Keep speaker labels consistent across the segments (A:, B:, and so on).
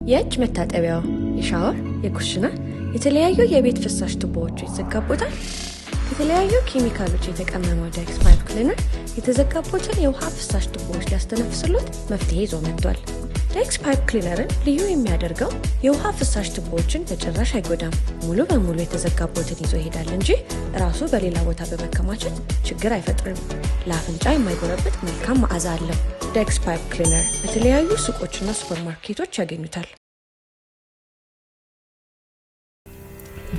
A: የእጅ መታጠቢያው፣ የሻወር፣ የኩሽና የተለያዩ የቤት ፍሳሽ ቱቦዎች ይዘጋቦታል። የተለያዩ ኬሚካሎች የተቀመመው ዳይክስ ፓይፕ ክሊነር የተዘጋቦትን የውሃ ፍሳሽ ቱቦዎች ሊያስተነፍስሎት መፍትሄ ይዞ መጥቷል። ዳይክስ ፓይፕ ክሊነርን ልዩ የሚያደርገው የውሃ ፍሳሽ ቱቦዎችን በጭራሽ አይጎዳም። ሙሉ በሙሉ የተዘጋቦትን ይዞ ይሄዳል እንጂ ራሱ በሌላ ቦታ በመከማቸት ችግር አይፈጥርም። ለአፍንጫ የማይጎረብጥ መልካም መዓዛ አለው። ዳይክስ ፓይፕ ክሊነር በተለያዩ ሱቆችና ሱፐርማርኬቶች ያገኙታል።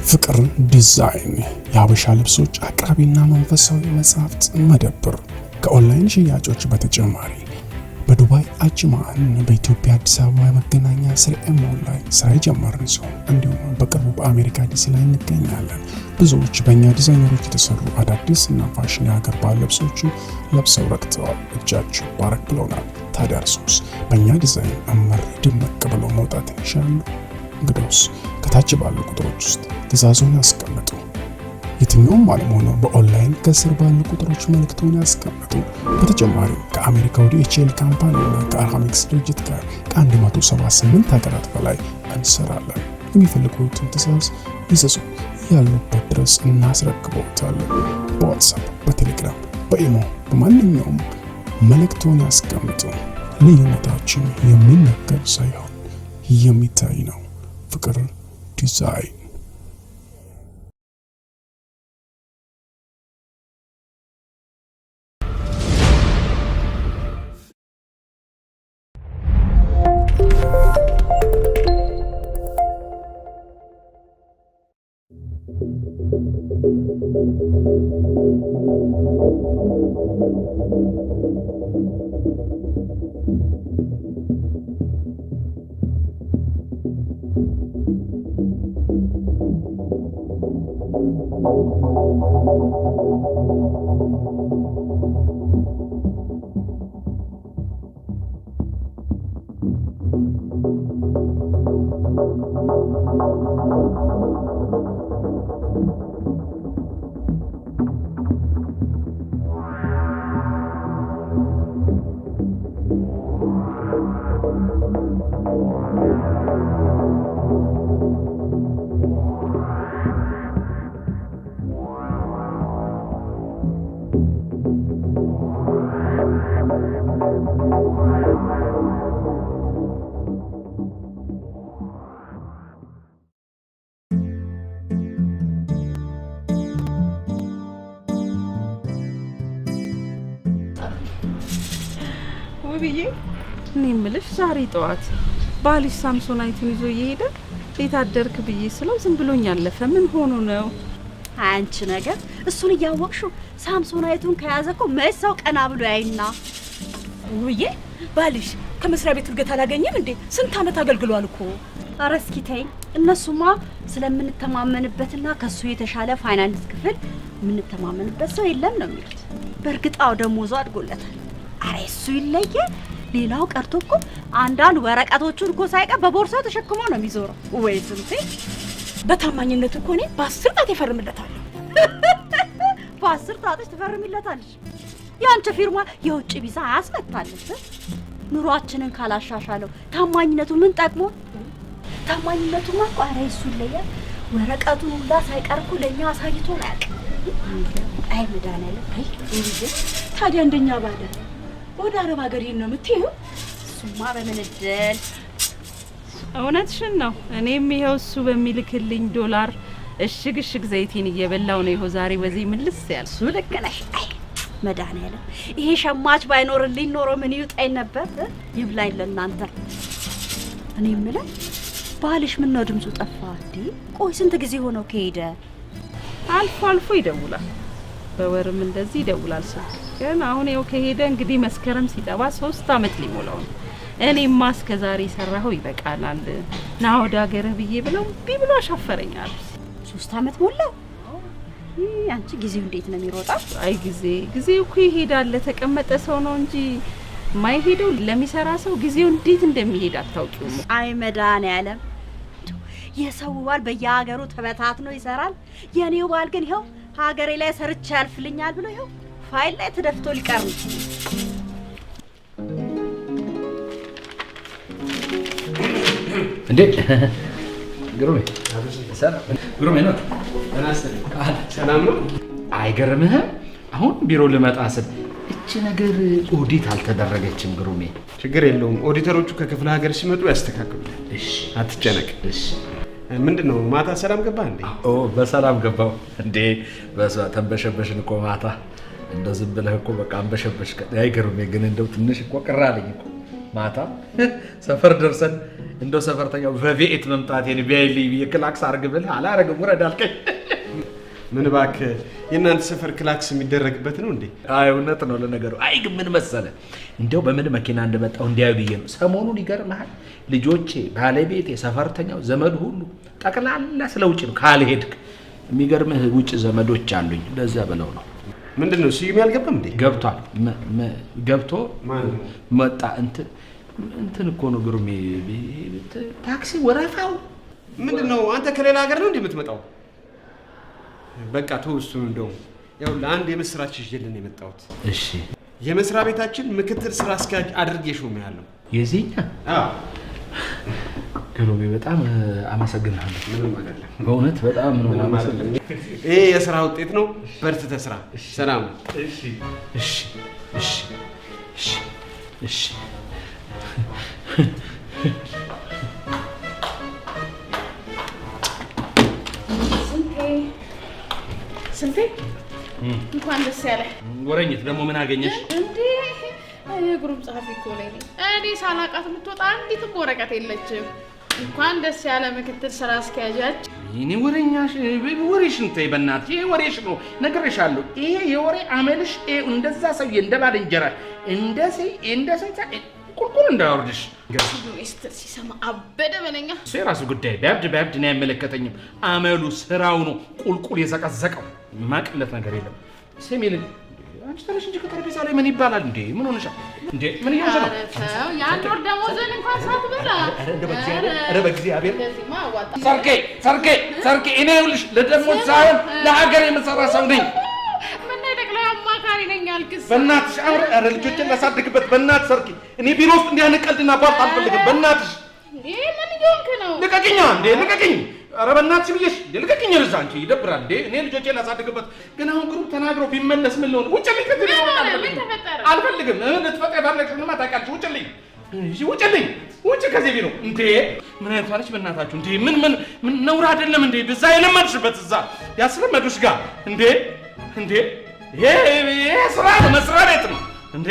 B: ፍቅር ዲዛይን የሀበሻ ልብሶች አቅራቢና መንፈሳዊ መጽሐፍት መደብር ከኦንላይን ሽያጮች በተጨማሪ በዱባይ አጅማን በኢትዮጵያ አዲስ አበባ መገናኛ ስርኤም ላይ ስራ የጀመርን ሲሆን እንዲሁም በቅርቡ በአሜሪካ ዲሲ ላይ እንገኛለን። ብዙዎች በእኛ ዲዛይነሮች የተሰሩ አዳዲስ እና ፋሽን የሀገር ባህል ልብሶችን ለብሰው ረክተዋል። እጃችሁ ባረክ ብለውናል። ታዲያ እርሶስ በእኛ ዲዛይን አመር ድምቅ ብለው መውጣት ይሻሉ? እንግዲያውስ ከታች ባሉ ቁጥሮች ውስጥ ትዕዛዙን ያስቀምጡ። የትኛውም ዓለም ሆነው በኦንላይን ከስር ባሉ ቁጥሮች መልእክቱን ያስቀምጡ። በተጨማሪም ከአሜሪካ DHL ካምፓኒና ከአርሃሚክስ ድርጅት ጋር ከ178 ሀገራት በላይ እንሰራለን። የሚፈልጉትን ትዕዛዝ ይዘዙ፣ ያሉበት ድረስ እናስረክበዎታለን። በዋትስአፕ፣ በቴሌግራም፣ በኢሞ በማንኛውም መልእክቱን ያስቀምጡ። ልዩነታችን የሚነገር ሳይሆን የሚታይ ነው። ፍቅር ዲዛይን
C: ውብዬ እኔ የምልሽ ዛሬ ጠዋት ባልሽ ሳምሶናይቱን ይዞ እየሄደ ቤት አደርክ ብዬ ስለው ዝም ብሎኝ አለፈ። ምን ሆኖ ነው?
D: አንቺ ነገር እሱን እያወቅሽው ሳምሶናይቱን ከያዘኮ መሳው ቀና ብሎ ያይና።
E: ውብዬ ባልሽ ከመስሪያ ቤት እድገት አላገኘም እንዴ? ስንት አመት አገልግሏል እኮ።
D: ኧረ እስኪ ተይኝ። እነሱማ ስለምንተማመንበትና ከሱ የተሻለ ፋይናንስ ክፍል የምንተማመንበት ሰው የለም ነው የሚሉት። በእርግጣው ደሞዙ አድጎለታል። አረ እሱ ይለየ። ሌላው ቀርቶ እኮ አንዳንድ ወረቀቶቹን እኮ ሳይቀር በቦርሳው ተሸክሞ ነው የሚዞረው። ወይ ስንቴ
E: በታማኝነት እኮ እኔ በ10 ጣት ይፈርምለታለሁ።
D: በ10 ጣትሽ ትፈርሚለታለሽ? ያንቺ ፊርማ የውጭ ቪዛ አያስመታልሽ። ኑሯችንን ካላሻሻለው ታማኝነቱ ምን ጠቅሞ? ታማኝነቱማ እኮ አረ እሱ ይለያል። ወረቀቱን ሁላ ሳይቀር እኮ ለኛ አሳይቶ ነው ያውቅ። አይ መድኃኒዓለም። አይ እንዴ
E: ታዲያ እንደኛ ባለ ወደ አረብ ሀገር ይሄን ነው የምትይው?
D: እሱማ በምን እድል።
C: እውነትሽን ነው። እኔም ይሄው እሱ በሚልክልኝ ዶላር እሽግ ዘይቲን እየበላው ነው። ይሄው ዛሬ ወዜ ምልስ ያል።
D: እሱ ልክ ነሽ። አይ መድኃኒዓለም ይሄ ሸማች ባይኖርልኝ ኖሮ ምን ይውጣኝ ነበር። ይብላኝ ለእናንተ። እኔ የምለው ባልሽ ምን ነው ድምፁ ጠፋ እንዴ? ቆይ ስንት ጊዜ ሆነው ከሄደ?
C: አልፎ አልፎ ይደውላል። በወርም እንደዚህ ይደውላል ስልክ። ግን አሁን ይኸው ከሄደ እንግዲህ መስከረም ሲጠባ 3 አመት ሊሞላው ነው። እኔማ እስከዛሬ ሰራው ይበቃናል ና ወደ ሀገር ብዬ ብለው ቢብሎ አሻፈረኛል።
D: 3 አመት ሞላው። አንቺ ጊዜው እንዴት ነው የሚሮጣው?
C: አይ ጊዜው እኮ ይሄዳል። ለተቀመጠ ሰው ነው እንጂ ማይሄደው ለሚሰራ ሰው ጊዜው እንዴት እንደሚሄድ አታውቂውም።
D: አይ መድኃኒዓለም የሰው ባል በየሀገሩ ተበታትኖ ይሰራል። የኔው ባል ግን ይኸው ሀገሬ ላይ ሰርቻ ያልፍልኛል ብሎ ይኸው ፋይል ላይ ተደፍቶ ሊቀር ነው።
F: እንዴ ግሩሜ ግሩሜ ነው
G: ሰላም ነው።
F: አይገርምህም? አሁን ቢሮ ልመጣ ስል እቺ ነገር ኦዲት አልተደረገችም። ግሩሜ
G: ችግር የለውም። ኦዲተሮቹ ከክፍለ ሀገር ሲመጡ ያስተካክሉታል።
F: እሺ
G: አትጨነቅ።
F: እሺ
G: ምንድነው ማታ ሰላም ገባህ እንዴ?
F: በሰላም ገባው እንዴ። በሷ ተንበሸበሽን እኮ ማታ እንደው ዝም ብለህ እኮ በቃ አንበሸበሽ። አይገርም ግን እንደው ትንሽ እኮ ቅር አለኝ እኮ ማታ ሰፈር ደርሰን እንደው ሰፈርተኛው በቪኤት መምጣቴን ቢያይልኝ ብዬ ክላክስ አድርግ ብለህ አላረግም ውረድ አልከኝ።
G: ምን እባክህ የእናንተ ሰፈር ክላክስ የሚደረግበት ነው እንዴ?
F: አይ እውነት ነው ለነገሩ። አይ ግን ምን መሰለህ እንደው በምን መኪና እንደመጣሁ እንዲያዩ ብዬ ነው። ሰሞኑን ይገርምሃል ልጆቼ፣ ባለቤቴ፣ ሰፈርተኛው ዘመድ ሁሉ ጠቅላላ ስለ ውጭ ነው ካልሄድክ። የሚገርምህ ውጭ ዘመዶች አሉኝ ለዛ ብለው ነው።
G: ምንድነው ስዩም ያልገባም እንዴ?
F: ገብቷል። ገብቶ መጣ። እንትን እኮ ነው ግሩሜ፣ ታክሲ ወረፋው
G: ምንድነው? አንተ ከሌላ ሀገር ነው እንዴ የምትመጣው? በቃ ተው እሱን። እንደው ያው ለአንድ የምስራች ይዤልን የመጣሁት።
F: እሺ
G: የመስሪያ ቤታችን ምክትል ስራ አስኪያጅ አድርጌ ሾሜያለሁ።
F: የዚህኛ? አዎ ግሩሜ በጣም አመሰግናለሁ።
G: ምንም አይደለም
F: በእውነት በጣም ነው አመሰግናለሁ።
G: ይሄ የስራ ውጤት ነው። በርትተህ ስራ። ሰላም።
F: እሺ እሺ እሺ እሺ እሺ
H: ስንቴ እንኳን ደስ ያለ።
F: ወረኝት ደግሞ ምን አገኘሽ
H: እንዴ? የግሩፕ ጸሐፊ እኮ ነኝ እኔ። ሳላቃት የምትወጣ አንዲትም ወረቀት የለችም። እንኳን ደስ ያለ ምክትል ስራ አስኪያጃችን።
F: እኔ ወሬኛሽ ወሬሽን ተይ በእናትሽ። ይሄ ወሬሽ ነው ነግሬሻለሁ። ይሄ የወሬ አመልሽ እንደዛ ሰውዬ እንደ ባልንጀራ እንደሰይታ ቁልቁል እንዳወርድሽ
H: ሚኒስትር ሲሰማ አበደ በለኛ።
F: እሱ የራሱ ጉዳይ። ቢያብድ እኔ አይመለከተኝም። አመሉ ስራው ነው ቁልቁል የዘቀዘቀው። ማቅለት ነገር የለም። ስሚል አንቺ ተነሽ እንጂ ከጠረጴዛ ላይ ምን ይባላል እንዴ? ምን ሆነሻል እንዴ? ምን እያወራሽ ነው?
H: የአንድ ወር ደሞዝን እንኳን ሳትበላ።
F: ኧረ በእግዚአብሔር ሰርኬ እኔ ይኸውልሽ ለደሞዝ ሳይሆን ለሀገር የምሰራ ሰው ነኝ።
H: ምን ጠቅላይ አማካሪ ነኝ አልክስ?
F: በእናትሽ ኧረ ልጆችን ላሳድግበት። በእናትሽ ሰርኬ እኔ ቢሮ ውስጥ እንዲህ አይነት ቀልድና ቧልት አልፈልግም። በእናትሽ
H: ምን እየሆንክ ነው?
F: ልቀቂኛ እንዴ ልቀቂኝ። ኧረ በእናትሽ ብዬሽ ልቀቂኝ። ልዛ አንቺ ይደብራል እንዴ። እኔ ልጆቼን ላሳድግበት ግን አሁን ግሩፕ ተናግረው ቢመለስ ምን ልሆን? ውጭልኝ ከዚህ ነው። አልፈልግም። ልትፈጠ የፈለግሽንማ ታውቂያለሽ። ውጭልኝ ውጭ ከዚህ ቢሮ እንዴ። ምን አይነት ዋለች በእናታችሁ እንዴ። ምን ነውር አይደለም እንዴ? እዛ የለመድሽበት እዛ ያስለመዱሽ ጋር እንዴ ይሄ ስራ መስሪያ ቤት ነው እንዴ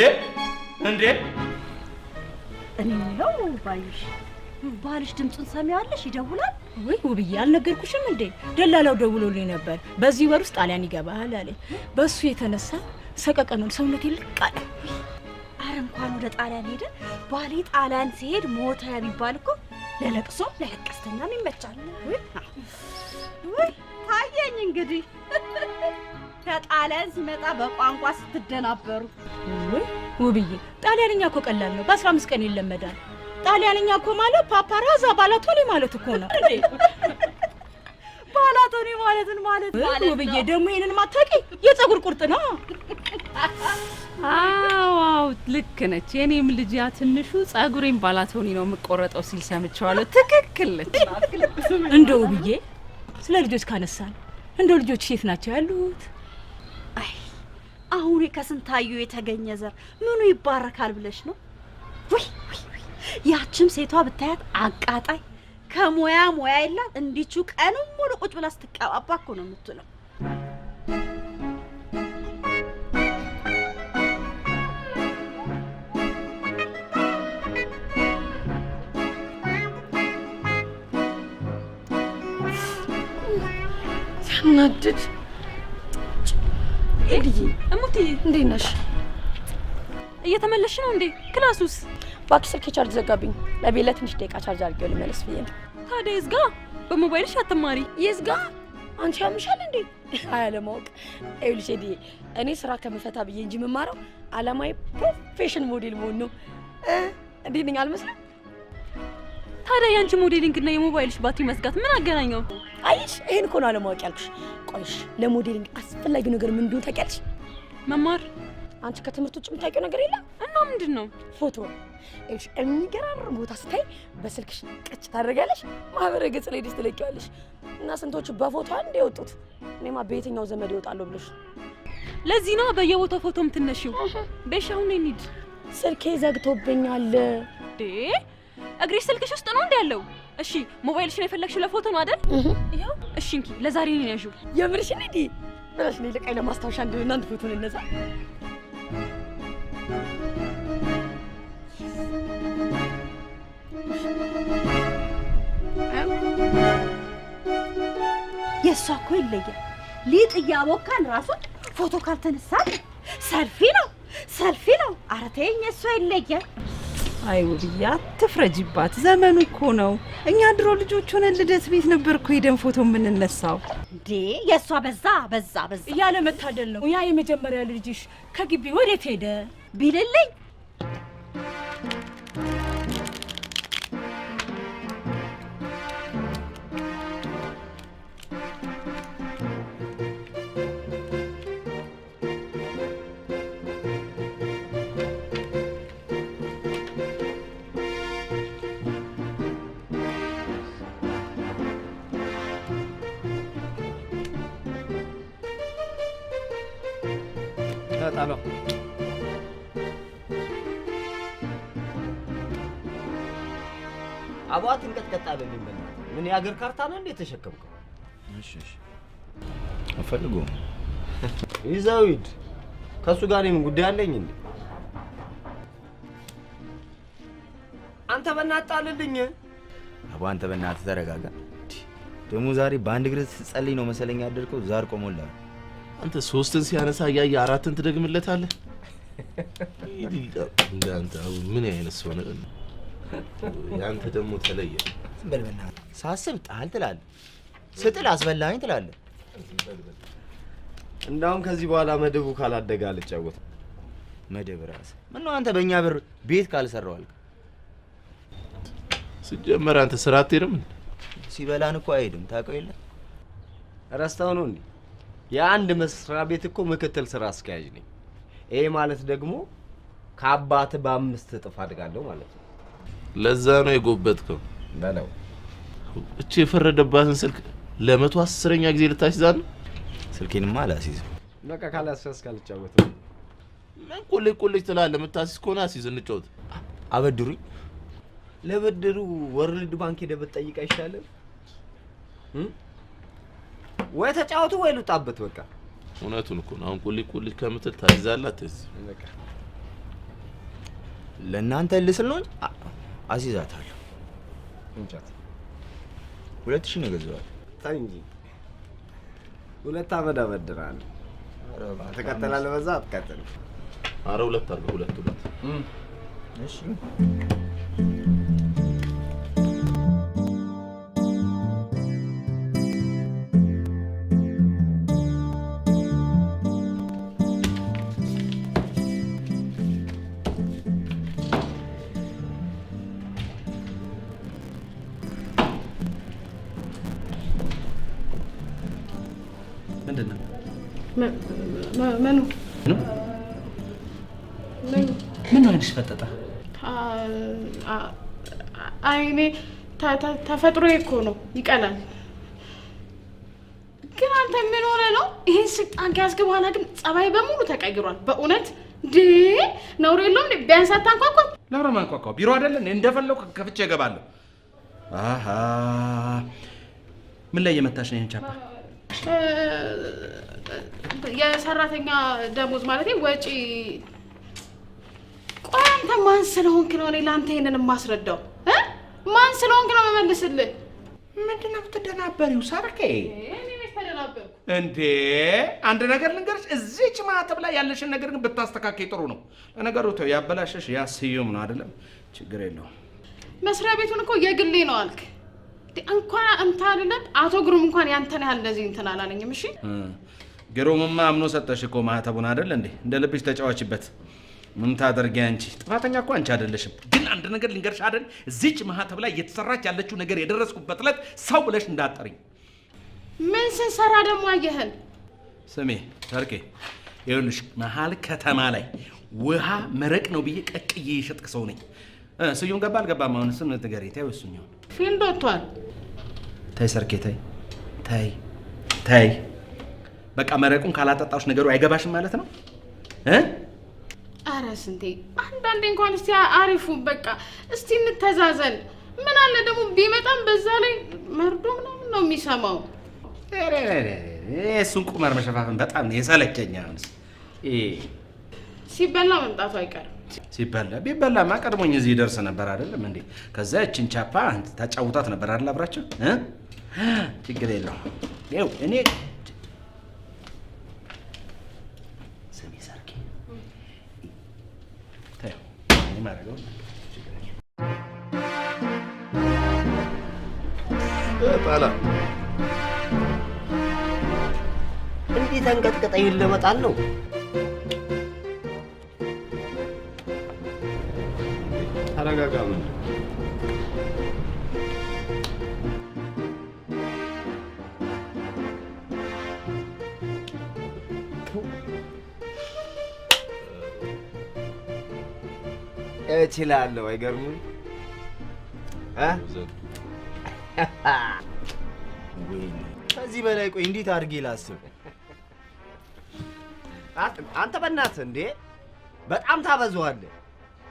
D: እኔ ነው ባልሽ ድምፁን ሰሚያለሽ? ይደውላል
E: ወይ? ውብዬ አልነገርኩሽም እንዴ? ደላላው ደውሎልኝ ነበር። በዚህ ወር ውስጥ ጣሊያን ይገባል አለኝ። በሱ የተነሳ ሰቀቀኑን ሰውነቴ ልቃለ።
D: አረ እንኳን ወደ ጣሊያን ሄደ። ባሌ ጣሊያን ሲሄድ ሞተ ቢባል እኮ ለለቅሶ ለለቀስተኛም ይመቻል። ወይ ታየኝ እንግዲህ ከጣሊያን ሲመጣ በቋንቋ ስትደናበሩ።
E: ወይ ውብዬ ጣሊያንኛ እኮ ቀላል ነው። በ15 ቀን ይለመዳል። ጣሊያንኛ እኮ ማለት ፓፓራዛ ባላቶኒ ማለት እኮ ነው እንዴ?
D: ባላቶኒ ማለትን ማለት
E: ውብዬ ደግሞ ይሄንን ማታቂ የፀጉር ቁርጥ ነው።
C: አዎ ልክ ነች። የኔም ልጅ ያ ትንሹ ፀጉሬን ባላቶኒ ነው የምቆረጠው ሲል ሰምቼዋለሁ። ትክክል ነች።
E: እንደው ውብዬ ስለ ልጆች ካነሳን እንደው ልጆች የት ናቸው ያሉት?
D: አይ አሁን ከስንታዩ የተገኘ ዘር ምኑ ይባረካል ብለሽ ነው? ወይ ያችም ሴቷ ብታያት አቃጣይ ከሞያ የላት እንዲቹ ቀኑን ሙሉ ቁጭ ብላ ስትቀባባ እኮ ነው የምትለው።
A: ሲያናድድ።
E: ኤድዬ እሙቲ እንዴት ነሽ?
A: እየተመለሽ ነው እንዴ? ክላሱስ? እባክሽ ስልኬ ቻርጅ ዘጋብኝ። ለቤለ ትንሽ ደቂቃ ቻርጅ አድርጌው ልመለስ ብዬ ነው። ታዲያ ይዝጋ። በሞባይልሽ አትማሪ። ይዝጋ። አንቺ ያምሻል እንዴ? አያለማወቅ። ይኸውልሽ ኤድዬ እኔ ስራ ከመፈታ ብዬ እንጂ የምማረው አላማዬ ፕሮፌሽን ሞዴል መሆን ነው። እንዴት ነኝ አልመስልም? ታዲያ ያንቺ ሞዴሊንግ እና የሞባይልሽ ባትሪ መዝጋት ምን አገናኘው? አይሽ ይሄን እኮ ነው አለማወቅ ያልኩሽ። ቆይሽ ለሞዴሊንግ አስፈላጊው ነገር ምን እንደሆነ ታውቂያለሽ? መማር።
D: አንቺ ከትምህርት ውጭ የምታውቂው ነገር የለም?
C: እና ምንድነው?
D: ፎቶ እሺ፣ የሚገራርም ቦታ ስታይ በስልክሽ ቀጭ ታደርጋለሽ፣ ማህበራዊ ገጽ ላይ ትለቂዋለሽ። እና ስንቶቹ በፎቶ አንድ የወጡት እኔማ በየትኛው ዘመድ ይወጣሉ ብለሽ።
C: ለዚህ ነው በየቦታው ፎቶ የምትነሺው። በሻው ነው እንሂድ።
D: ስልኬ ዘግቶብኛል።
C: እግሬ ስልክሽ ውስጥ ነው እንዴ ያለው? እሺ ሞባይልሽን የፈለግሽው ለፎቶ ነው አይደል? ይሄው እሺ እንኪ ለዛሬ ነው ያዡ።
D: የምርሽን እንዴ? ብለሽ ነው ለቀይ ለማስታወሻ እንደሆነ አንድ ፎቶ እንነሳ። የሷ እኮ ይለያል። ሊጥ እያቦካን ራሱ ፎቶ ካልተነሳን ሰልፊ ነው። ኧረ ተይኝ፣ የሷ ይለያል።
C: አይ ውብዬ አትፍረጂባት፣ ዘመኑ እኮ ነው። እኛ ድሮ ልጆች ሆነን ልደት ቤት ነበር እኮ ሄደን ፎቶ የምንነሳው።
D: እንዴ የሷ በዛ
E: እያለ መታደል ነው። ያ የመጀመሪያ ልጅሽ ከግቢ ወዴት ሄደ
D: ቢልልኝ
G: ጣለው።
I: አቧት እንቀጥቀጣ በሚል ምን ያገር ካርታ ነው እንዴ ተሸከምከው?
J: እሺ አፈልጉ
I: ይዘውድ ከሱ ጋር ምን ጉዳይ አለኝ እንዴ? አንተ በእናትህ
J: አባ አንተ በእናትህ ተረጋጋ። ደግሞ ዛሬ በአንድ እግር ስትጸልይ ነው መሰለኝ ያደርከው። ዛር ቆሞላ
F: አንተ ሶስትን ሲያነሳ ያያ አራትን ትደግምለታለህ። እንዳንተ ምን አይነት ሰው ነው? ያንተ ደግሞ ተለየ።
J: በል በእናትህ ሳስብ ጣል ትላለህ፣ ስጥል አስበላኝ ትላለህ።
I: እንዳውም ከዚህ በኋላ መደቡ ካላደጋ አልጫወት።
J: መደብ ራስ ምን ነው አንተ በእኛ ብር ቤት ካልሰራው አልክ።
F: ሲጀመር አንተ ስራ አትሄድም?
J: ሲበላን እኮ አይሄድም ታውቀው የለ።
I: ረስታው ነው እንዴ? የአንድ መስሪያ ቤት እኮ ምክትል ስራ አስኪያጅ ነኝ። ይሄ ማለት ደግሞ ከአባት በ5 እጥፍ አድጋለሁ ማለት ነው።
F: ለዛ ነው የጎበጥከው
I: በለው።
F: እቺ የፈረደባትን ስልክ ለ110ኛ ጊዜ ልታስይዛል።
J: ስልኬንማ አላስይዝም።
I: በቃ ካላስያዝ ካልጫወት
F: ምን ቁልጭ ትላለህ? የምታስይዝ ከሆነ አስይዝ፣ እንጫወት።
J: አበድሩኝ።
I: ለበድሩ ወርልድ ባንክ ሄደህ ብትጠይቅ አይሻልም? ወይ ተጫወቱ ወይ ልውጣበት። በቃ
F: እውነቱን እኮ ነው። አሁን ቁልጭ ከምትል ታይዛለህ። አትይዝ።
I: በቃ
J: ለእናንተ ልስል ነው አስይዛታለሁ።
I: እንጫት
J: 2000 ነው ገዛው።
I: ታይ እንጂ 2 ዓመት አበድራለሁ። ተከተላለህ በዛ አትከተል።
F: ኧረ 2 አድርገው 2
J: እሺ
K: ምን አይነሽ ፈጠጣ?
H: አይኔ ተፈጥሮዬ እኮ ነው ይቀላል። ግን አንተ ምን ሆነ ነው ይሄን ስልጣን ከያዝክ በኋላ ግን ጸባይ በሙሉ ተቀይሯል። በእውነት ዲ ነውር የለውም። ቢያንስ አታንኳኳ።
F: ለምን ማንኳኳ? ቢሮ አይደለም እንደፈለው ከፍቼ እገባለሁ።
K: አሃ ምን ላይ የመታሽ ነው ይሄን ቻፓ?
H: የሰራተኛ ደሞዝ ማለት ወጪ። ቆይ አንተ ማን ስለሆንክ ነው እኔ ለአንተ ይሄንን የማስረዳው? ማን ስለሆንክ ነው መመልስልህ?
F: ምንድነው የምትደናበሪው? ሰርኬ
H: እኔ ነኝ ተደናበርኩ
F: እንዴ? አንድ ነገር ልንገርሽ፣ እዚህች ማተብ ላይ ያለሽን ነገር ግን ብታስተካከይ ጥሩ ነው። ለነገሩ ተው፣ ያበላሸሽ ያስዩም ነው አይደለም? ችግር የለውም።
H: መስሪያ ቤቱን እኮ የግሌ ነው አልክ። እንኳን አንተ አይደለም አቶ ግሩም እንኳን ያንተን ያህል እንደዚህ እንትን አላለኝም። እሺ
F: ግሩምማ አምኖ ሰጠሽ እኮ ማህተቡን አይደል እንዴ? እንደ ልብሽ ተጫዋችበት። ምን ታደርጊ አንቺ? ጥፋተኛ እኮ አንቺ አይደለሽም። ግን አንድ ነገር ልንገርሽ አይደል፣ እዚህች ማህተብ ላይ እየተሰራች ያለችው ነገር የደረስኩበት ዕለት ሰው ብለሽ እንዳጠሪኝ።
H: ምን ስንሰራ ደግሞ አየህን?
F: ስሜ ሰርኬ፣ ይኸውልሽ መሀል ከተማ ላይ ውሃ መረቅ ነው ብዬ ቀቅዬ የሸጥክ ሰው ነኝ። ስዩም ገባ አልገባም? አሁን ስም ንገሪኝ። ተይው እሱኛው
H: ፊልድ ወጥቷል።
F: ተይ ሰርኬ ተይ። በቃ መረቁን ካላጠጣሽ ነገሩ አይገባሽም ማለት ነው።
H: አረ ስንቴ አንዳንዴ እንኳን እስቲ አሪፉን በቃ እስቲ እንተዛዘን። ምን አለ ደግሞ ቢመጣም በዛ ላይ መርዶ ምናምን ነው የሚሰማው።
F: እሱን ቁማር መሸፋፈን በጣም ነው የሰለቸኝ። አሁንስ
H: ሲበላ መምጣቱ አይቀርም።
F: ቢበላማ ቀድሞኝ እዚህ ይደርስ ነበር አይደለም እንዴ? ከዛ እችን ቻፓ ታጫውታት ነበር አይደል አብራችሁ? ችግር የለውም። ይኸው እኔ ስሚ ሰርኬ ተይው እኔ ማረገው
I: ጣላ እንዴት ተንቀጥቀጠ ይለመጣል ነው ተረጋጋ ምን እችላለሁ አይገርምም ከዚህ በላይ ቆይ እንዴት አድርጌ ላስብ አንተ በእናትህ እንዴ በጣም ታበዛዋለህ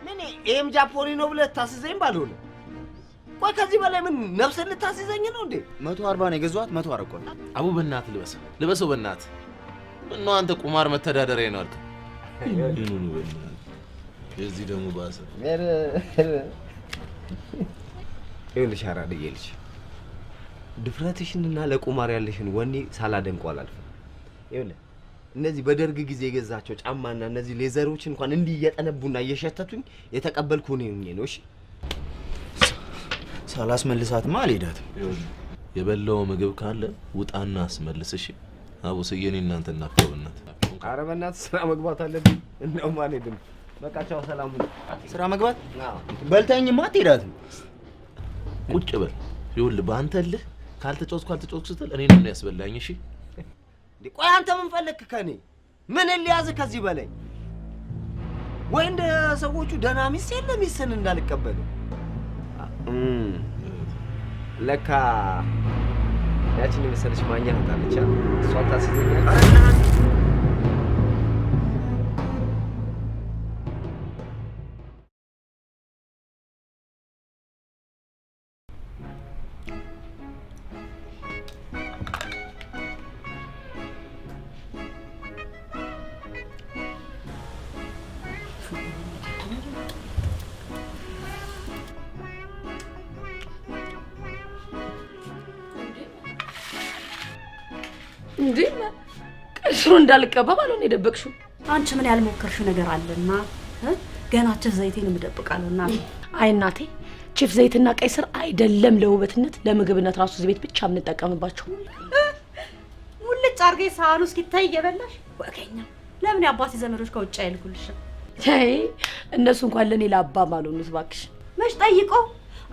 I: ምን ኤም ጃፖኒ ነው ብለህ ታስዘኝ ባልሆነ ቆይ ከዚህ በላይ ምን ነፍስን ልታስይዘኝ ነው እንዴ
J: 140 ነው የገዛኋት 140 ቆይ
K: አቡ በእናትህ ልበሰው በእናትህ ምነው አንተ ቁማር መተዳደሪያ ነው አልከ ይኑኑ በእናትህ የዚህ ደግሞ ባሰ
I: ይኸውልሽ አራድዬ ልጅ ድፍረትሽንና ለቁማር ያለሽን ወኔ ሳላደንቀው አላልፍም ይኸውልህ እነዚህ በደርግ ጊዜ የገዛቸው ጫማና እነዚህ ሌዘሮች እንኳን እንዲህ እየጠነቡና እየሸተቱኝ የተቀበልኩ ነው እሺ
J: ሳላስመልሳትማ አልሄዳትም
K: የበላው ምግብ ካለ ውጣና አስመልስ እሺ አቡ ሰየኔ እናንተ እናፈውናት
I: ኧረ በእናትህ ስራ መግባት አለብኝ እንደውም አልሄድም በቃ ቻው ሰላም
J: ስራ መግባት በልተኝማ አትሄዳትም
K: ቁጭ በል ይኸውልህ በአንተ ልህ ካልተጫወትኩ ስትል እኔ ነው ያስበላኝ እሺ
I: ቆይ አንተ ምን ፈለክ ከኔ ምን ሊያዝ ከዚህ በላይ ወይ እንደ ሰዎቹ ደህና ሚስት የለም ሚስትን እንዳልቀበል ለካ ያቺን መሰለሽ ማኛ ታለቻ እሷ ታስይዘኛለች
D: እንዴ ቀሽሩ እንዳልቀባ ባለው ነው የደበቅሽው አንቺ ምን ያልሞከርሽው ነገር አለና ገና ቺፍ ዘይቴን ምደብቃለሁና አይ እናቴ ቺፍ ዘይትና ቀይ ስር አይደለም ለውበትነት ለምግብነት ራሱ እዚህ ቤት ብቻ የምንጠቀምባቸው ሙልጭ አርገይ ሳህኑ እስኪታይ እየበላሽ ወገኛ ለምን ያባሲ ዘመዶች ከውጭ አይልኩልሽ አይ እነሱ እንኳን ለኔ ላባ ማሉኑት ባክሽ መች ጠይቆ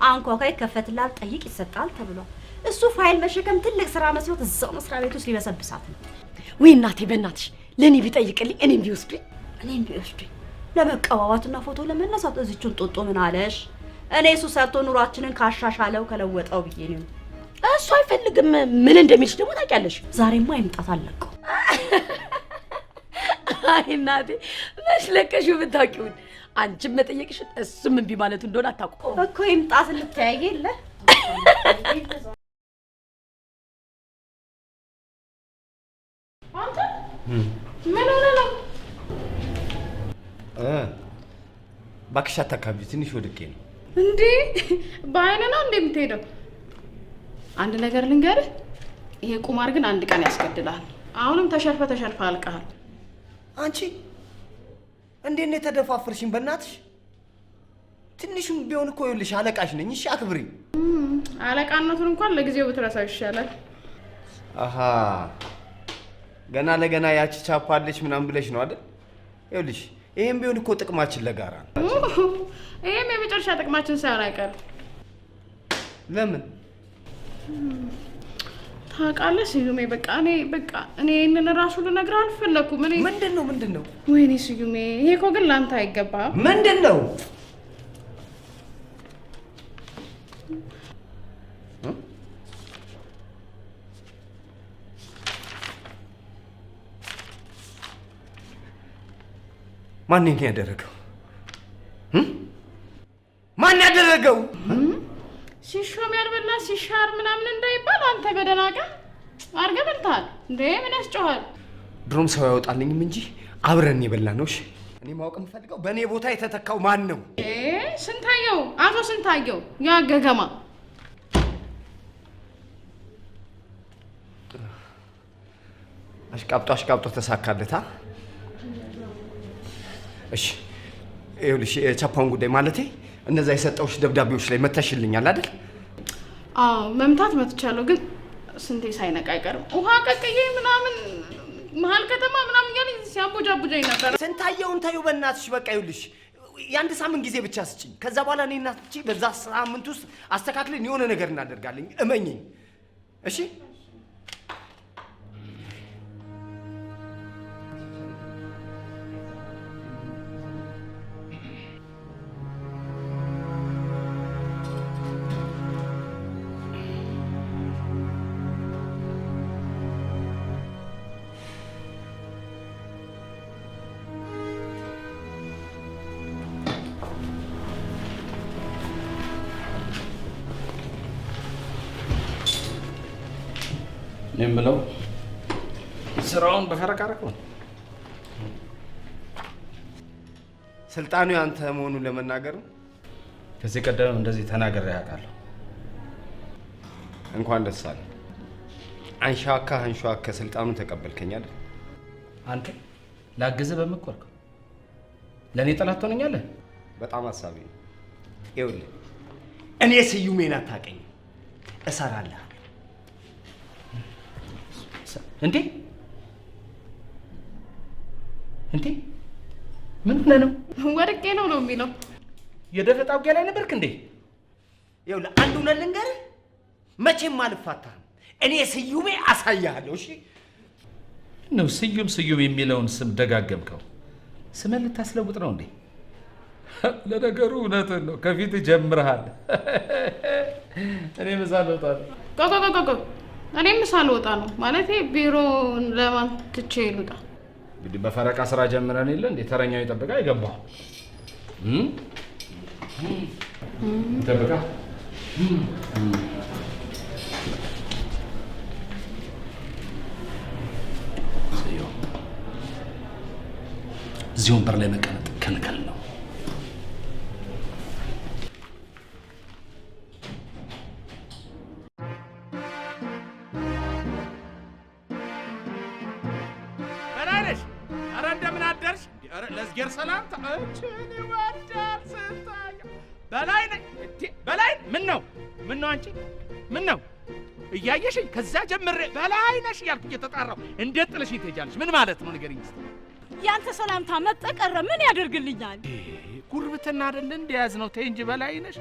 D: አንኳኳይ ከፈትላል ጠይቅ ይሰጣል ተብሏል እሱ ፋይል መሸከም ትልቅ ስራ መስሎት እዛው መስሪያ ቤት ውስጥ ሊበሰብሳት ነው ወይ እናቴ በእናትሽ ለኔ ቢጠይቅልኝ እኔም ቢወስዱኝ ለመቀባባትና ፎቶ ለመነሳት እዚቹን ጦጦ ምን አለሽ እኔ እሱ ሰርቶ ኑሯችንን ካሻሻለው ከለወጠው ብዬ ነው እሱ አይፈልግም ምን እንደሚልሽ ደግሞ ታውቂያለሽ ዛሬማ ይምጣት አለቀው አይ እናቴ መስለቀሽ ብታውቂውን አንቺም መጠየቅሽ እሱም እንቢ ማለት እንደሆነ አታውቁ እኮ ይምጣት እንተያየ የለ
H: ምን ሆነ ነው
I: ባክሽ አታካቢ ትንሽ ወድቄ ነው
H: እንዴ በአይነ ነው እንዴ የምትሄደው አንድ ነገር ልንገርህ ይሄ ቁማር ግን አንድ ቀን ያስገድላል አሁንም ተሸርፈ አልቀሃል
I: አንቺ እንዴት ነው ተደፋፍርሽኝ በእናትሽ ትንሽም ቢሆን እኮ ይልሽ አለቃሽ ነኝ እሺ አክብሪ
H: አለቃነቱን እንኳን ለጊዜው ብትረሳው ይሻላል
I: አሃ ገና ለገና ያቺ ቻፓለች ምናምን ብለሽ ነው አይደል ይልሽ ይሄም ቢሆን እኮ ጥቅማችን ለጋራ ነው
H: ይሄም የመጨረሻ ጥቅማችን ሳይሆን አይቀርም
I: ለምን
H: ታውቃለህ ስዩሜ፣ በቃ እኔ ይሄንን ራሱ ልነግርህ አልፈለኩም። እኔ
G: ምንድነው?
H: ወይኔ ስዩሜ፣ ይሄ እኮ ግን ላንተ አይገባም።
G: ምንድነው? ማን ያደረገው? ማን ያደረገው?
H: ሲሾም ያልበላ ሲሻር ምናምን እንዳይባል አንተ በደናቀ አድርገህ በልተሃል እንዴ? ምን ያስጨዋል?
G: ድሮም ሰው ያወጣልኝም እንጂ አብረን የበላ ነው። እሺ እኔ ማወቅ የምፈልገው በእኔ ቦታ የተተካው ማን ነው?
H: ስንታየው፣ አቶ ስንታየው ያ ገገማ።
G: አሽቃብጦ ተሳካለታ። እሺ ይኸውልሽ የቻፓውን ጉዳይ ማለቴ እነዛ የሰጠውሽ ደብዳቤዎች ላይ መተሽልኛል አይደል?
H: አዎ መምታት መትቻለሁ፣ ግን ስንቴ ሳይነቃ አይቀርም። ውሃ ቀቅዬ ምናምን መሀል ከተማ ምናምን እያለኝ ሲያቦጃቡጃኝ ነበር።
G: ስንታየውን ታዩ በእናትሽ። በቃ ይኸውልሽ የአንድ ሳምንት ጊዜ ብቻ ስጭኝ። ከዛ በኋላ እኔ እና አንቺ በዛ ሳምንት ውስጥ አስተካክለን የሆነ ነገር እናደርጋለን። እመኝኝ እሺ?
F: እኔም ብለው ስራውን በፈረቃ አደረገው።
G: ስልጣኑ ያንተ መሆኑን ለመናገር ነው።
F: ከዚህ ቀደም እንደዚህ ተናግሬ ያውቃለሁ።
G: እንኳን ደስ አለ። አንሻካ ስልጣኑን ተቀበልከኝ አይደል?
F: አንተ ላግዝህ በመኮርክ ለእኔ ጠላት ትሆነኛለህ።
G: በጣም አሳቢ ነው። ይኸውልህ እኔ ስዩሜን አታውቀኝም፣ እሰራለሁ።
F: እንዴ ምን ሆነህ ነው?
H: ወድቄ ነው የሚለው።
F: የደፈጣ ውጊያ ላይ ነበርክ እንዴ?
G: ይኸውልህ አንድ እውነት ልንገርህ፣ መቼም አልፋታህም። እኔ ስዩሜ አሳያለሁ። እሺ
F: ነው ስዩም የሚለውን ስም ደጋገምከው። ስምን ልታስለውጥ ነው እንዴ? ለነገሩ እውነትን ነው፣ ከፊት ጀምረሃል። እኔ ምሳ ልወጣ ነው።
H: እኔ ምሳ ልወጣ ነው ማለቴ ቢሮውን ለማን ትቼ ልውጣ?
F: እንግዲህ በፈረቃ ስራ ጀምረን የለ እንዴ? ተረኛው ይጠብቃ ይገባል። ይጠብቃ እዚህ ወንበር ላይ መቀመጥ ከልከል ነው። ለዝጌር ሰላም ታችን ይወዳል ስታየ በላይ ምን ነው አንቺ ምን ነው እያየሽኝ ከዛ ጀምሬ በላይ ነሽ እያልኩ እየተጣራሁ እንዴት ጥለሽኝ ትሄጃለሽ? ምን ማለት ነው ንገሪኝ እስኪ።
E: ያንተ ሰላምታ መጠቀረ ምን ያደርግልኛል?
F: ጉርብትና አይደል እንደያዝነው? ተይ እንጂ በላይ ነሽ።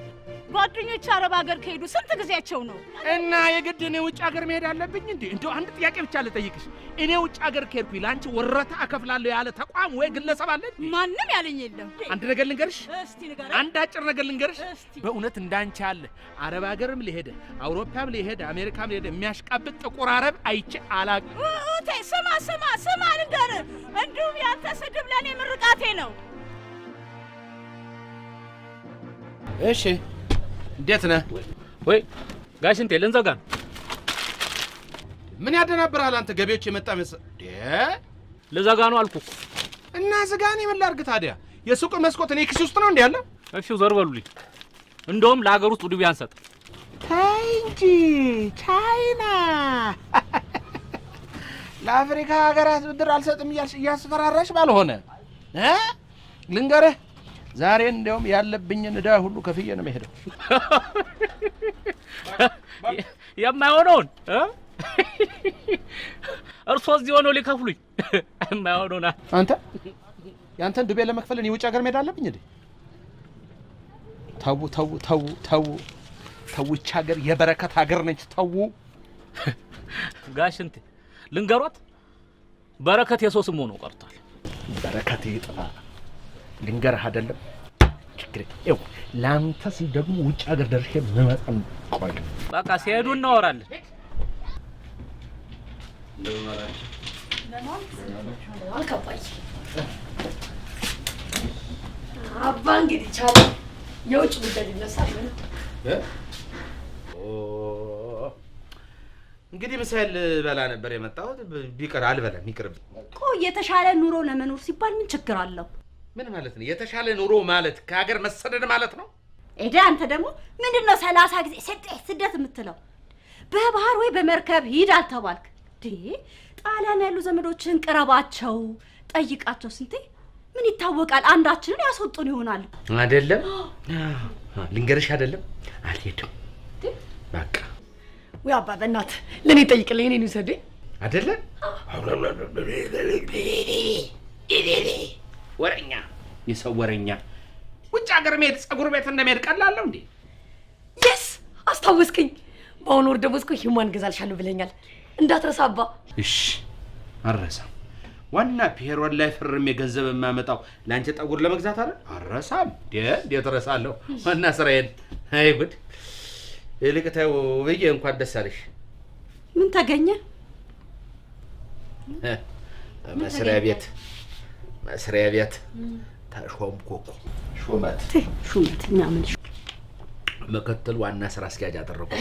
E: ጓደኞች አረብ ሀገር ከሄዱ ስንት ጊዜያቸው ነው?
F: እና የግድ እኔ ውጭ ሀገር መሄድ አለብኝ እንዴ? እንደው አንድ ጥያቄ ብቻ ልጠይቅሽ። እኔ ውጭ ሀገር ከሄድኩኝ ለአንቺ ወረታ እከፍላለሁ ያለ ተቋም ወይ ግለሰብ አለ?
E: ማንም ያለኝ የለም።
F: አንድ ነገር ልንገርሽ፣
E: እስቲ ንገረኝ።
F: አንድ አጭር ነገር ልንገርሽ። በእውነት እንዳንቺ አለ አረብ ሀገርም ሊሄድ አውሮፓም ሊሄድ አሜሪካም ሊሄድ የሚያሽቃብጥ ጥቁር አረብ አይቼ አላውቅም።
E: ስማ ልንገርህ፣ እንዲሁም ያንተ ስድብ ለእኔ ምርቃቴ ነው።
F: እሺ እንዴት ነህ?
L: ወይ ጋሽንቴ ልንዘጋ ነው።
F: ምን ያደናብራል አንተ? ገቢዎች የመጣ
L: ልዘጋ ነው አልኩህ
F: እና ዝጋኔ ምን ላድርግ ታዲያ? የሱቅ መስኮት እኔ ኪስ ውስጥ ነው እንዴ ያለው?
L: እሺ ዘር በሉልኝ። እንደውም ለሀገር ውስጥ ውድብ ያንሰጥ።
F: ተይ እንጂ ቻይና ለአፍሪካ ሀገራት ብድር አልሰጥም እያልሽ እያስፈራራሽ ባልሆነ ልንገርህ፣ ዛሬ እንደውም ያለብኝን ዕዳ ሁሉ ከፍዬ ነው የምሄደው።
L: የማይሆነውን እርሶ እዚህ ሆነው ሊከፍሉኝ የማይሆነውን
F: አንተ ያንተን ዱቤ ለመክፈል እኔ ውጭ ሀገር መሄድ አለብኝ እንዴ? ተው። ይህች ሀገር የበረከት ሀገር ነች። ተው
L: ጋሽ እንት ልንገሮት በረከት የሰው ስም ሆኖ ቀርቷል።
F: በረከት ይጥፋ ልንገርህ አይደለም ችግር ይው ላንተ ሲል ደግሞ ውጭ ሀገር ደርሼ መመጣም ቆይ
L: በቃ ሲሄዱ እናወራለን።
A: አባ እንግዲህ ቻለ የውጭ ጉዳይ ሊነሳል ነው
F: እንግዲህ ምሳሌ በላ ነበር የመጣሁት ቢቀር አልበላም ይቅርብ።
D: ቆይ የተሻለ ኑሮ ለመኖር ሲባል ምን ችግር አለው?
F: ምን ማለት ነው የተሻለ ኑሮ ማለት? ከሀገር መሰደድ ማለት ነው?
D: ኤዳ አንተ ደግሞ ምንድነው 30 ጊዜ ስደት የምትለው? በባህር ወይ በመርከብ ሂድ አልተባልክ? ጣሊያን ያሉ ዘመዶችን ቅረባቸው፣ ጠይቃቸው። ስንቴ ምን ይታወቃል አንዳችንን ያስወጡን ይሆናል
F: አይደለም? ልንገርሽ አይደለም አልሄድም በቃ
A: ወይ አባ በእናትህ ለኔ ጠይቅልኝ እኔን ውሰደኝ
F: አይደለ? ወረኛ የሰው ወረኛ ውጭ ሀገር መሄድ ፀጉር ቤት እንደመሄድ ቀላል ነው እንዴ?
A: የስ አስታወስከኝ። በአሁኑ ወር ደሞዝ እኮ ሂውማን ገዛልሻለሁ ብለኛል እንዳትረሳ አባ።
F: እሺ አልረሳም። ዋና ፔሮል ላይ ፍርም የገንዘብ የማመጣው ላንቺ ፀጉር ለመግዛት አይደል? አልረሳም። እንዴት እረሳለሁ? ዋና ስራዬን። አይ ጉድ! ልቅታው በየ እንኳን ደስ አለሽ።
D: ምን ተገኘ?
F: መስሪያ ቤት ተሾምኩ እኮ። ሹመት
D: እኛ ምን
F: ምክትል ዋና ስራ አስኪያጅ አደረኩ።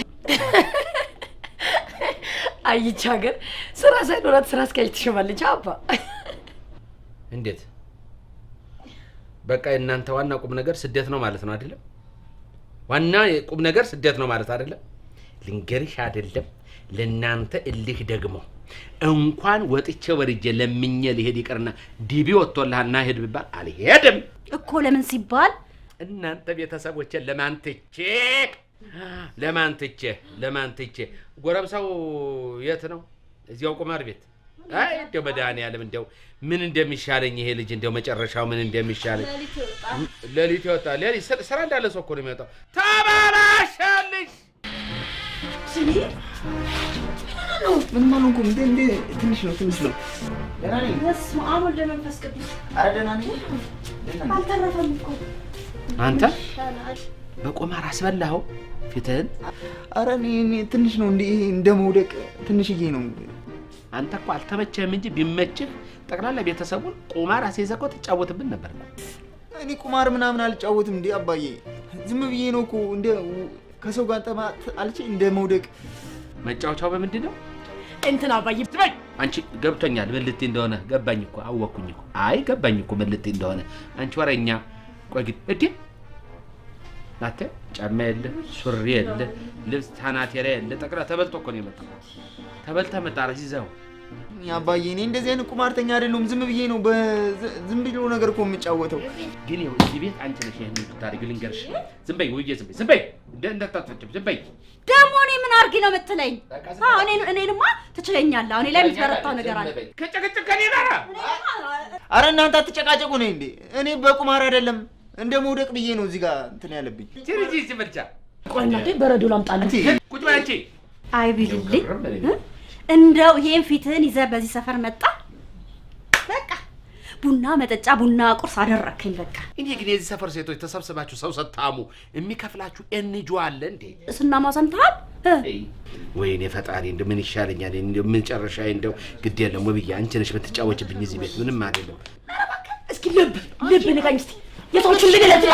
A: አይቻ ሀገር ስራ ሳይኖራት ስራ አስኪያጅ ትሾማለች አባ።
F: እንዴት? በቃ እናንተ ዋና ቁም ነገር ስደት ነው ማለት ነው አይደለም? ዋና ቁም ነገር ስደት ነው ማለት አይደለም? ልንገርሽ አይደለም ለናንተ እልህ ደግሞ እንኳን ወጥቼ ወርጄ ለምኜ ልሄድ ይቀርና ዲቢ ወጥቶልሃልና ሄድ ቢባል አልሄድም
D: እኮ። ለምን ሲባል
F: እናንተ ቤተሰቦችን ለማንትቼ ጎረምሳው የት ነው? እዚያው ቁማር ቤት። አይ እንደው መድኃኒዓለም እንደው ምን እንደሚሻለኝ ይሄ ልጅ እንደው መጨረሻው ምን እንደሚሻለኝ። ሌሊት ይወጣል። ሌሊት ስራ እንዳለ ሰው እኮ ነው የሚወጣው። ተባራሻልሽ
J: ምን ማለት ነው? እንዴ ትንሽ ነው ደህና ነኝ።
D: በስመ አብ ወወልድ ወመንፈስ ቅዱስ።
J: ኧረ ደህና ነኝ።
D: አልተረፈም እኮ
F: አንተ በቁማር አስበላኸው ፊትህን።
J: ኧረ እኔ ትንሽ ነው እንደ መውደቅ ትንሽዬ ነው።
F: አንተ እኮ አልተመቸህም እንጂ ቢመችህ ጠቅላላ ቤተሰቡን ቁማር አስይዘህ እኮ ትጫወትብን ነበር።
J: እኔ ቁማር ምናምን አልጫወትም እንዴ አባዬ። ዝም ብዬ ነው እኮ እንደ ከሰው ጋር ጠማ አልቼ እንደ መውደቅ።
F: መጫወቻው በምንድን ነው?
A: እንትን አባዬ
F: ትበይ። አንቺ ገብቶኛል ምን ልትይ እንደሆነ ገባኝ እኮ አወኩኝ እኮ። አይ ገባኝ እኮ ምን ልትይ እንደሆነ አንቺ ወረኛ። ቆይ ግን እዴ ናተ ጫማ የለ ሱሪ የለ ልብስ ታናቴሪያ የለ ጠቅላ ተበልቶ እኮ ነው የመጣው። ተበልታ መጣራ ይዘው
J: አባዬ እኔ እንደዚህ አይነት ቁማርተኛ አይደለሁም። ዝም ብዬ ነው ዝም ብሎ ነገር እኮ የምጫወተው።
F: ግን ይኸው እዚህ ቤት አንቺ ነሽ ይሄን ታሪክ ልንገርሽ። ዝም በይ ውዬ ዝም በይ እንዳታጥፈጭም ዝም በይ።
D: ደግሞ እኔ ምን አድርጊ ነው የምትለኝ? እኔንማ ትችለኛለህ። እኔ ላይ የምትበረታው ነገር አለ።
F: ከጭቅጭቅ ከኔ ጋር
J: ኧረ እናንተ አትጨቃጨቁ ነኝ እንዴ። እኔ በቁማር አይደለም እንደ መውደቅ ብዬ ነው እዚህ ጋር እንትን ያለብኝ።
F: ሲሪጂ ሲመርጫ
A: ቆይ እናቴ በረዶ ላምጣልህ።
F: ቁጭ በይ አንቺ።
D: አይ ቢልልኝ እንደው ይሄን ፊትህን ይዘህ በዚህ ሰፈር መጣ። በቃ ቡና መጠጫ ቡና ቁርስ አደረከኝ። በቃ
F: እኔ ግን የዚህ ሰፈር ሴቶች ተሰብስባችሁ ሰው ሰታሙ የሚከፍላችሁ ኤንጆ አለ እንዴ?
D: እሱና ማሰምታል።
F: ወይኔ ፈጣሪ እንደው ምን ይሻለኛል? እንደው ምን ጨረሻዬ እንደው ግድ የለም ወብዬ አንቺ ነሽ የምትጫወችብኝ እዚህ ቤት ምንም አይደለም።
A: እስኪ ልብ ንካኝ እስቲ የሰዎቹን ልገለት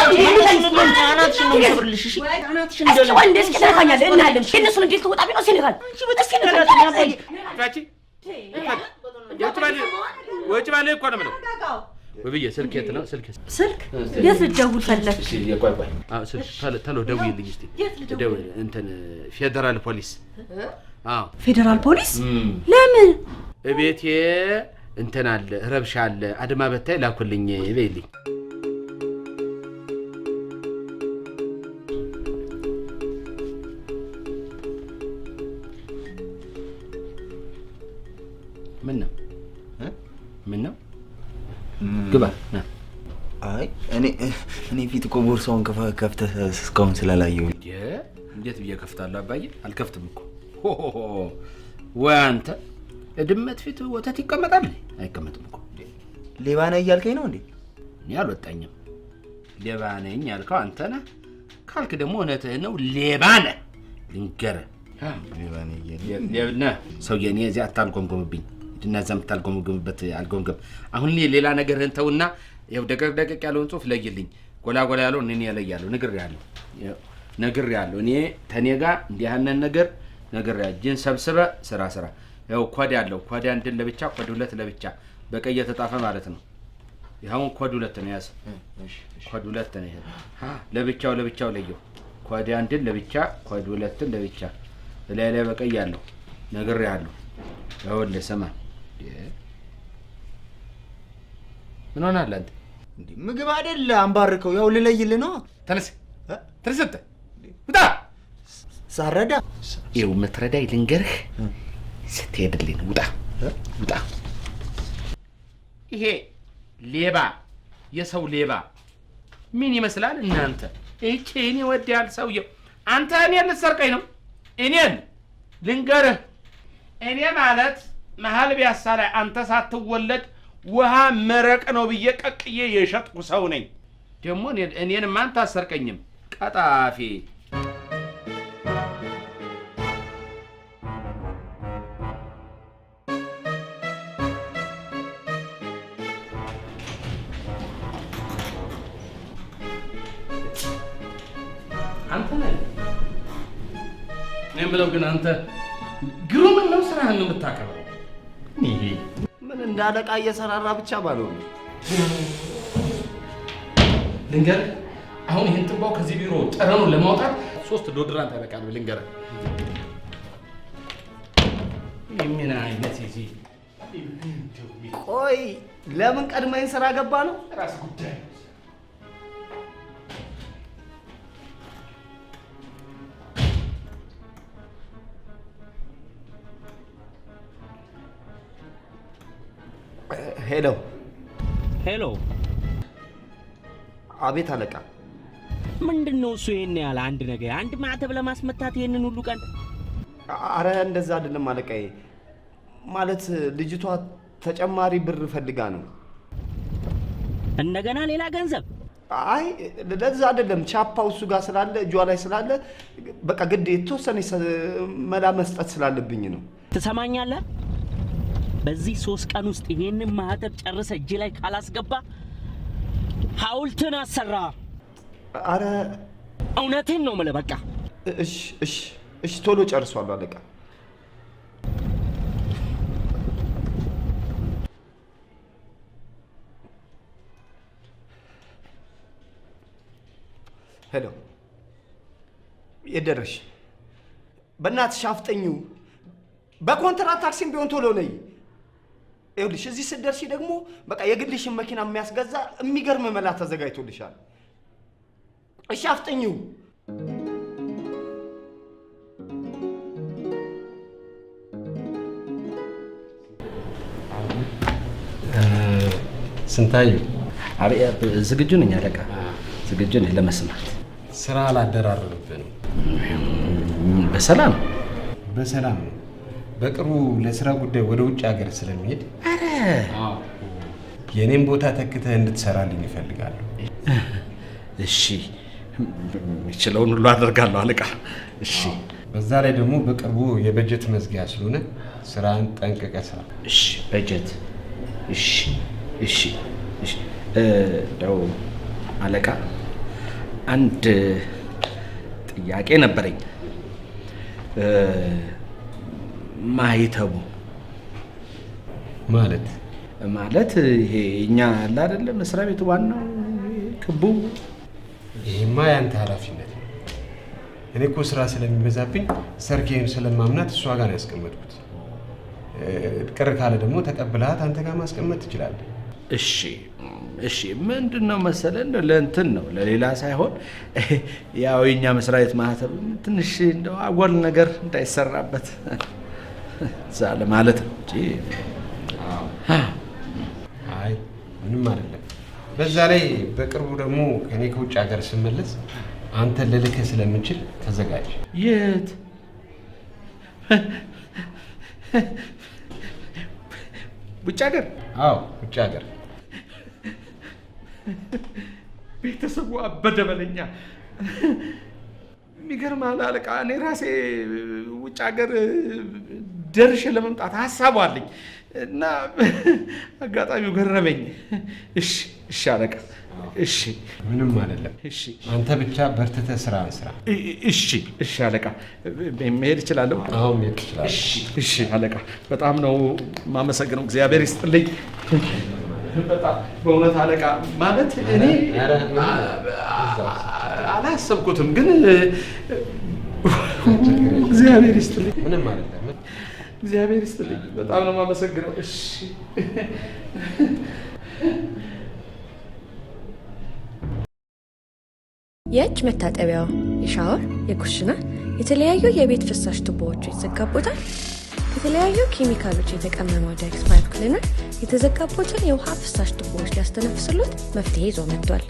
J: አናትሽን ነው የምሰብርልሽ። እሺ አናትሽን
A: እንደለ ወንድ እስኪ ተነካኛለህ እናለን እነሱን እንዴት ተወጣቢ ነው ሲነካል እስኪ ንካኝ
F: ታቺ ወጭ ባለ እኮ ነው የምለው። ወብዬ ስልክ የት ነው? ስልክ
D: የት ልደውል ፈለግ?
F: እሺ ቆይ አዎ ስልክ ተሎ ደውይልኝ እስቲ። ደውል እንትን ፌደራል ፖሊስ። አዎ
D: ፌደራል ፖሊስ ለምን?
F: እቤቴ እንትን አለ ረብሻ አለ አድማ በታይ ላኩልኝ በይልኝ። ምን ነው ግባ።
J: አይ እኔ ፊት እኮ ቦርሳውን ከፍተህ እስካሁን ስላላየሁ።
F: እንዴት ብዬ ከፍታለሁ አባዬ? አልከፍትም እኮ ወይ አንተ ድመት ፊት ወተት ይቀመጣል? አይቀመጥም እኮ።
J: ሌባ ነህ እያልከኝ ነው እንዴ?
F: እኔ አልወጣኝም። ሌባ ነኝ ያልከው አንተ ነህ ካልክ ደግሞ እውነትህን ነው። ሌባ ነህ ልንገርህ።
J: ሌባ ነህ
F: ሌብና ሰውዬ እኔ እዚህ አታልጎምጎምብኝ። እና እዛም ታልጎምጎምበት አልጎምጎም። አሁን እኔ ሌላ ነገርህን ተውና ያው ደቀቅ ያለውን ጽሑፍ ለይልኝ። ጎላ ያለውን እኔ ያለያለሁ። ነግሬሃለሁ። እኔ ተኔ ጋር እንዲህ ያንን ነገር ነግሬሃለሁ። እጅን ሰብስበህ ስራ ያው ኮድ ያለው ኮድ አንድን ለብቻ ኮድ ሁለት ለብቻ በቀይ የተጻፈ ማለት ነው። ይሄውን ኮድ ሁለት ነው ያዝ። ኮድ ሁለት ነው ይሄ። ለብቻው ለየው። ኮድ አንድን ለብቻ ኮድ ሁለትን ለብቻ ላይ በቀይ ያለው ነግሬሃለሁ። ይኸውልህ ስማ፣ ምን ሆነሃል አንተ?
J: እንዴ ምግብ አይደለ አንባርከው፣ ያው ልለይልህ ነው።
F: ተነስ ውጣ።
J: ሳረዳ
F: ይኸው የምትረዳኝ ልንገርህ፣ ስትሄድልኝ ውጣ። ይሄ ሌባ የሰው ሌባ ምን ይመስላል እናንተ? እቺ እኔ ወዲያል ሰውየው አንተ እኔን ልትሰርቀኝ ነው? እኔን ልንገርህ፣ እኔ ማለት መሀል ቢያሳ ላይ አንተ ሳትወለድ ውሃ መረቅ ነው ብዬ ቀቅዬ የሸጥኩ ሰው ነኝ። ደግሞ እኔንም አንተ አሰርቀኝም ቀጣፊ። አንተ ነህ እኔ የምለው ግን አንተ ግሩም ነው ስራህን የምታከብረው።
G: ምን እንዳለቃ እየሰራራ ብቻ ባለው
F: ልንገርህ፣ አሁን ይህን ጥባው ከዚህ ቢሮ ጠረኑን ለማውጣት 3 ዶድራንት ያበቃል። ልንገርህ ምን አይነት እዚህ
G: ቆይ ለምን ቀድመኝ ስራ ገባ ነው?
F: ራስ ጉዳይ
M: ሄሎ።
G: አቤት አለቃ።
M: ምንድነው እሱ? ይሄን ያለ አንድ ማዕተብ ለማስመታት ይሄንን ሁሉ ቀን?
G: አረ እንደዛ አይደለም አለቃዬ። ማለት ልጅቷ ተጨማሪ ብር ፈልጋ ነው።
M: እንደገና ሌላ ገንዘብ?
G: አይ ለዛ አይደለም። ቻፓው እሱ ጋር ስላለ እጇ ላይ ስላለ በቃ ግድ የተወሰነ መላ መስጠት ስላለብኝ ነው።
M: ትሰማኛለህ? በዚህ 3 ቀን ውስጥ ይሄንን ማህተብ ጨርሰ እጅ ላይ ካላስገባ ሐውልትን አሰራ።
G: አረ
M: እውነቴን ነው የምልህ። በቃ
G: እሺ ቶሎ ጨርሷል አለቃ። ሄሎ የደረሽ በእናትሽ አፍጠኙ። በኮንትራት ታክሲም ቢሆን ቶሎ ነይ። ይኸውልሽ እዚህ ስትደርሺ ደግሞ በቃ የግልሽን መኪና የሚያስገዛ የሚገርም መላ ተዘጋጅቶልሻል። እሺ አፍጠኚው።
F: ስንታዩ ዝግጁ ነኝ አለቃ፣ ዝግጁ ነኝ ለመስማት።
N: ስራ አላደራረብብንም።
F: በሰላም
N: ነው። በቅርቡ ለስራ ጉዳይ ወደ ውጭ ሀገር ስለሚሄድ የኔን ቦታ ተክተህ እንድትሰራልኝ እፈልጋለሁ።
F: እሺ፣ የምችለውን ሁሉ አደርጋለሁ አለቃ። እሺ።
N: በዛ ላይ ደግሞ በቅርቡ የበጀት መዝጊያ ስለሆነ ስራን ጠንቅቀህ ስራ።
F: እሺ። በጀት። እሺ። ደው አለቃ፣ አንድ ጥያቄ ነበረኝ። ማይተቡ ማለት ይሄ እኛ አለ አይደለ መስሪያ ቤቱ ዋናው ክቡ።
N: ይሄማ ያንተ ኃላፊነት ነው። እኔ እኮ ስራ ስለሚበዛብኝ ሰርኬን ስለማምናት እሷ ጋር ነው ያስቀመጥኩት። ቅር ካለ ደግሞ ተቀብለሃት አንተ ጋር ማስቀመጥ ትችላለህ።
F: እሺ። ምንድነው መሰለህ እንደው ለእንትን ነው ለሌላ ሳይሆን ያው የኛ መስሪያ ቤት ማህተብ ትንሽ እንደው አጓል ነገር እንዳይሰራበት ዛለ ማለት ነው እንጂ
N: አይ ምንም አይደለም። በዛ ላይ በቅርቡ ደግሞ እኔ ከውጭ ሀገር ስመለስ አንተ ልልክህ ስለምንችል ተዘጋጅ።
F: የት ውጭ ሀገር?
N: አዎ ውጭ ሀገር።
F: ቤተሰቡ አበደ በለኛ። የሚገርምህ አለቃ፣ እኔ ራሴ ውጭ ሀገር ደርሼ ለመምጣት ሀሳቡ አለኝ እና አጋጣሚው ገረመኝ። እሺ አለቃ፣ እሺ።
N: ምንም አይደለም።
F: እሺ
N: አንተ ብቻ በርትተህ ስራህን ስራ።
F: እሺ አለቃ፣ መሄድ እችላለሁ?
N: አዎ መሄድ ትችላለህ።
F: እሺ አለቃ፣ በጣም ነው የማመሰግነው። እግዚአብሔር ይስጥልኝ። በጣም በእውነት አለቃ፣ ማለት እኔ አላሰብኩትም፣ ግን እግዚአብሔር ይስጥልኝ።
N: ምንም አይደለም።
F: እግዚአብሔር ይስጥልኝ። በጣም ነው የማመሰግነው። እሺ
A: የእጅ መታጠቢያው፣ የሻወር፣ የኩሽና፣ የተለያዩ የቤት ፍሳሽ ቱቦዎች ይዘጋቦታል። የተለያዩ ኬሚካሎች የተቀመመው ዳይክስ ፓይፕ ክሊነር የተዘጋቦትን የውሃ ፍሳሽ ቱቦዎች ሊያስተነፍስሎት መፍትሄ ይዞ መጥቷል።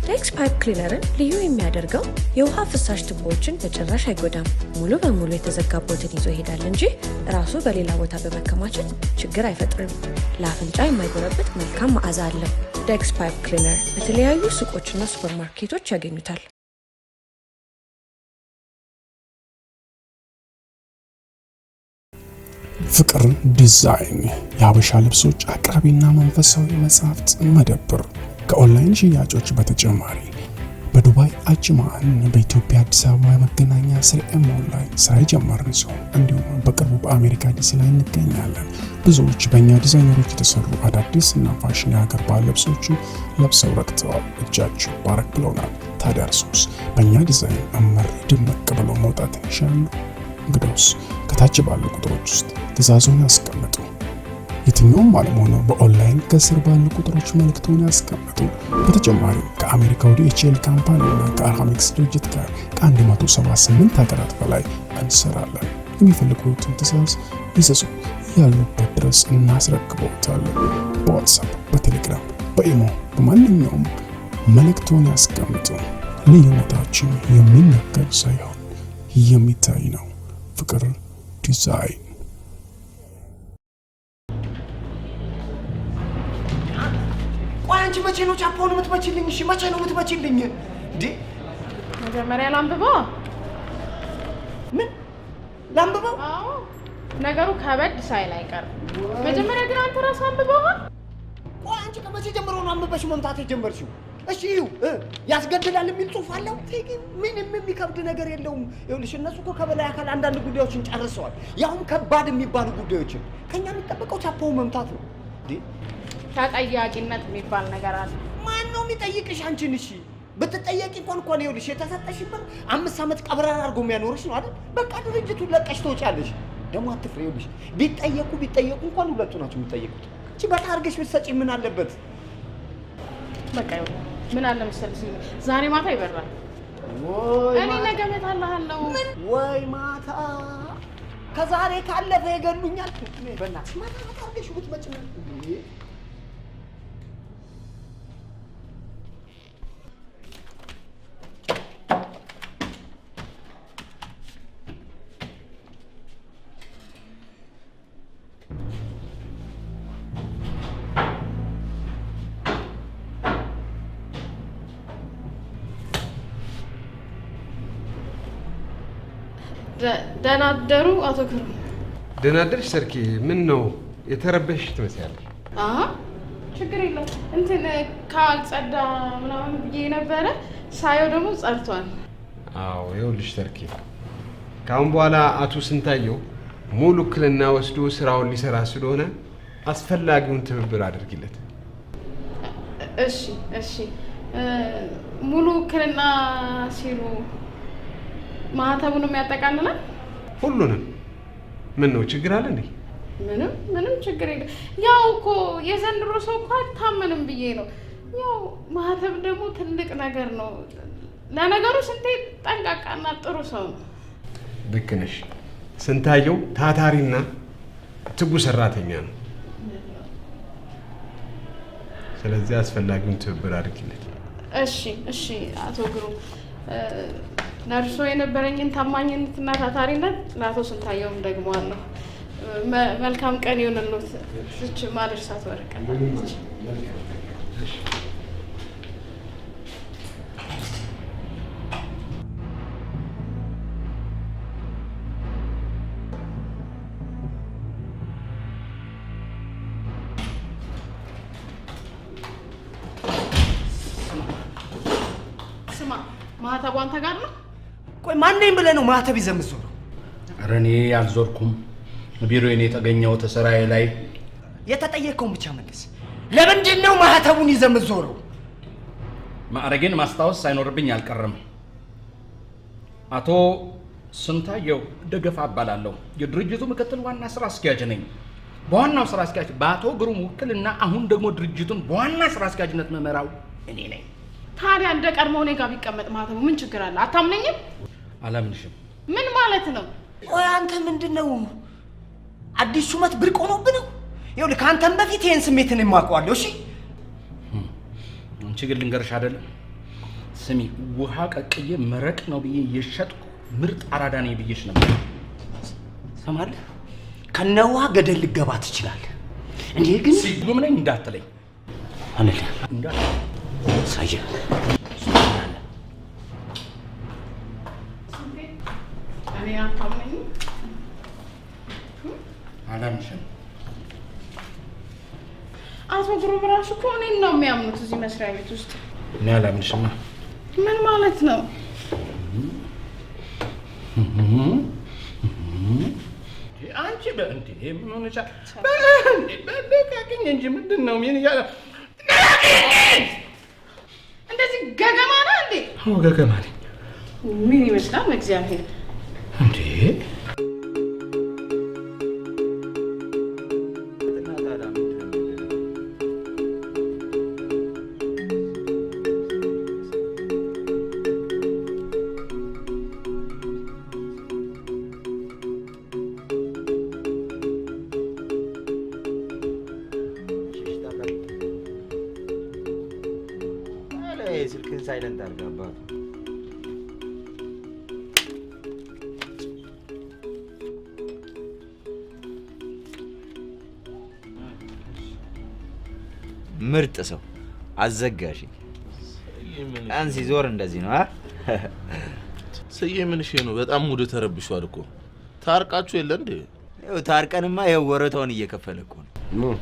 A: ዳይክስ ፓይፕ ክሊነርን ልዩ የሚያደርገው የውሃ ፍሳሽ ቱቦዎችን በጭራሽ አይጎዳም። ሙሉ በሙሉ የተዘጋቦትን ይዞ ይሄዳል እንጂ ራሱ በሌላ ቦታ በመከማቸት ችግር አይፈጥርም። ለአፍንጫ የማይጎረብጥ መልካም መዓዛ አለው። ዳይክስ ፓይፕ ክሊነር በተለያዩ ሱቆችና ሱፐርማርኬቶች ያገኙታል።
B: ፍቅር ዲዛይን የሀበሻ ልብሶች አቅራቢና መንፈሳዊ መጽሐፍት መደብር ከኦንላይን ሽያጮች በተጨማሪ በዱባይ አጅማን በኢትዮጵያ አዲስ አበባ የመገናኛ ስርኤ ሞል ላይ ስራ የጀመርን ሲሆን እንዲሁም በቅርቡ በአሜሪካ ዲሲ ላይ እንገኛለን። ብዙዎች በእኛ ዲዛይነሮች የተሰሩ አዳዲስ እና ፋሽን የሀገር ባህል ልብሶችን ለብሰው ረክተዋል። እጃቸው ባረክ ብለውናል። ታዲያ እርሶስ በእኛ ዲዛይን እምር ድምቅ ብለው መውጣት ይሻሉ? እንግዲያውስ ከታች ባሉ ቁጥሮች ውስጥ ትዕዛዙን ያስቀምጡ። የትኛውም ዓለም ሆነው በኦንላይን ከስር ባሉ ቁጥሮች መልእክቱን ያስቀምጡ። በተጨማሪ ከአሜሪካ ወደ ኤችኤል ካምፓኒ እና ከአርሃሚክስ ድርጅት ጋር ከ178 ሀገራት በላይ እንሰራለን። የሚፈልጉትን ትዕዛዝ ይዘዙ፣ ያሉበት ድረስ እናስረክበውታለን። በዋትሳፕ፣ በቴሌግራም፣ በኢሞ በማንኛውም መልእክቱን ያስቀምጡ። ልዩነታችን የሚነገር ሳይሆን የሚታይ ነው። ፍቅር ዲዛይን።
G: ቆይ አንቺ መቼ ነው ቻፓውን የምትመችልኝ? እሺ መቼ ነው የምትመችልኝ? እንዴ
H: መጀመሪያ ላንብበው።
G: ምን ላንብበው?
H: አዎ ነገሩ ከበድ ሳይል አይቀርም። መጀመሪያ ግን አንተ ራስህ አንብበዋል።
G: ቆይ አንቺ ከመቼ ጀምሮ ነው አንብበሽ መምታት የጀመርሽው? እሺ ያስገድላል የሚል ጽሑፍ አለው። ግን ምንም የሚከብድ ነገር የለውም። ይኸውልሽ እነሱ እኮ ከበላይ አካል አንዳንድ ጉዳዮችን ጨርሰዋል። ያውም ከባድ የሚባሉ ጉዳዮችን። ከኛ የሚጠበቀው ቻፓውን መምታት ነው። እንዴ
H: ተጠያቂነት የሚባል ነገር አለ።
G: ማን ነው የሚጠይቅሽ አንቺን? እሺ ብትጠየቂ እንኳን ይኸውልሽ የተሰጠሽበት 5 ዓመት ቀብራራ አድርጎ የሚያኖርሽ ነው አይደል? በቃ ድርጅቱን ለቀሽ ትወጫለሽ። ደግሞ አትፍሪ። ይኸውልሽ ቢጠየቁ እንኳን ሁለቱ ናቸው የሚጠየቁት። እቺ በቃ አድርገሽ ብትሰጪ ምን አለበት?
H: በቃ ምን አለ መሰለሽ ዛሬ ማታ ይበራል። እኔ ነገ እመጣልሃለሁ።
G: ወይ ማታ ከዛሬ ካለፈ ይገሉኛል። በእናትሽ ማታ አድርገሽ ብትመጪ ነው።
H: ደህና አደሩ አቶ ክሩ።
N: ደህና አደርሽ ሰርኪ። ምን ነው የተረበሽ ትመስያለሽ?
H: አሃ ችግር የለም። እንትን ካልጸዳ ምናምን ብዬ ነበረ፣ ሳየው ደግሞ ጸድቷል።
N: አዎ ይኸውልሽ ሰርኪ፣ ከአሁን በኋላ አቶ ስንታየው ሙሉ ውክልና ወስዶ ስራውን ሊሰራ ስለሆነ አስፈላጊውን ትብብር አድርጊለት።
H: እሺ። ሙሉ ውክልና ሲሉ ማህተቡንም ያጠቃልላል?
N: ሁሉንም። ምን ነው ችግር አለ እንዴ?
H: ምንም ችግር የለም። ያው እኮ የዘንድሮ ሰው እኮ አይታመንም ብዬ ነው። ያው ማህተብ ደግሞ ትልቅ ነገር ነው። ለነገሩ ስንቴ ጠንቃቃና ጥሩ ሰው ነው።
N: ልክ ነሽ። ስንታየው ታታሪና ትጉ ሰራተኛ ነው። ስለዚህ አስፈላጊውን ትብብር አድርጊለት።
H: እሺ አቶ ግሩም፣ ለእርሶ የነበረኝን ታማኝነትና ታታሪነት ለአቶ ስንታየውም ደግመዋለሁ። መልካም ቀን ይሁንልዎት። እች ማድረሳት ወረቀት ስማ፣ ማህተቡ አንተ ጋር ነው?
G: ቆይ ማን ነኝ ብለህ ነው ማህተብ ይዘህ የምትዞረው?
F: ኧረ እኔ አልዞርኩም። ቢሮዬ ነው የተገኘው ተሰራዬ ላይ።
G: የተጠየቀውን ብቻ መልስ። ለምንድን ነው ማህተቡን ይዘህ የምትዞረው?
F: ማዕረጌን ማስታወስ ሳይኖርብኝ አልቀረም። አቶ ስንታየው ደገፋ እባላለሁ። የድርጅቱ ምክትል ዋና ስራ አስኪያጅ ነኝ። በዋናው ስራ አስኪያጅ በአቶ ግሩም ውክልና አሁን ደግሞ ድርጅቱን በዋና ስራ አስኪያጅነት መመራው እኔ ነኝ።
H: ታዲያ እንደ ቀድሞ እኔ ጋር ቢቀመጥ ማህተቡ ምን ችግር አለ? አታምነኝም?
F: አላምንሽም።
H: ምን ማለት ነው?
G: ቆይ አንተ ምንድነው አዲስ ሹመት ብርቅ ሆኖብህ ነው? ይኸውልህ ከአንተም በፊት ይሄን ስሜትን የማውቀዋለሁ። እሺ
F: አንቺ ግን ልንገርሽ አይደለም፣ ስሚ፣ ውሃ ቀቅዬ መረቅ ነው ብዬ የሸጥኩ ምርጥ አራዳ ነኝ ብዬሽ ነበር።
G: ሰማለህ? ከነውሃ ገደል ልገባ ትችላለህ። እኔ ግን
F: ስዩም ነኝ እንዳትለኝ።
G: አንተ
F: እንዳትለኝ
G: ሳየ
H: እኔ አታምነኝም?
F: አላምንሽም።
H: አቶ ግሩም ራሱ እኮ እኔን ነው የሚያምኑት እዚህ መስሪያ ቤት ውስጥ።
F: እኔ አላምንሽማ።
H: ምን ማለት ነው?
F: አንቺ በእንዴ ምን ሆነሻ? በቃኝ እንጂ ምንድን ነው? ምን ያለ
H: እንደዚህ ገገማ ነህ እንዴ?
F: አዎ ገገማ ነኝ።
H: ምን ይመስላል እግዚአብሔር
F: እንዴ?
J: ስልክህን ሳይለንት አድርገህ አባቱ። ምርጥ ሰው አዘጋሽ። ቀን ሲዞር እንደዚህ ነው።
K: ስዬ ምን እሺ ነው? በጣም ሙድ ተረብሿል እኮ። ታርቃችሁ የለ እንዴ?
J: ይኸው ታርቀንማ ይኸው ወረታውን እየከፈለ እኮ ነው።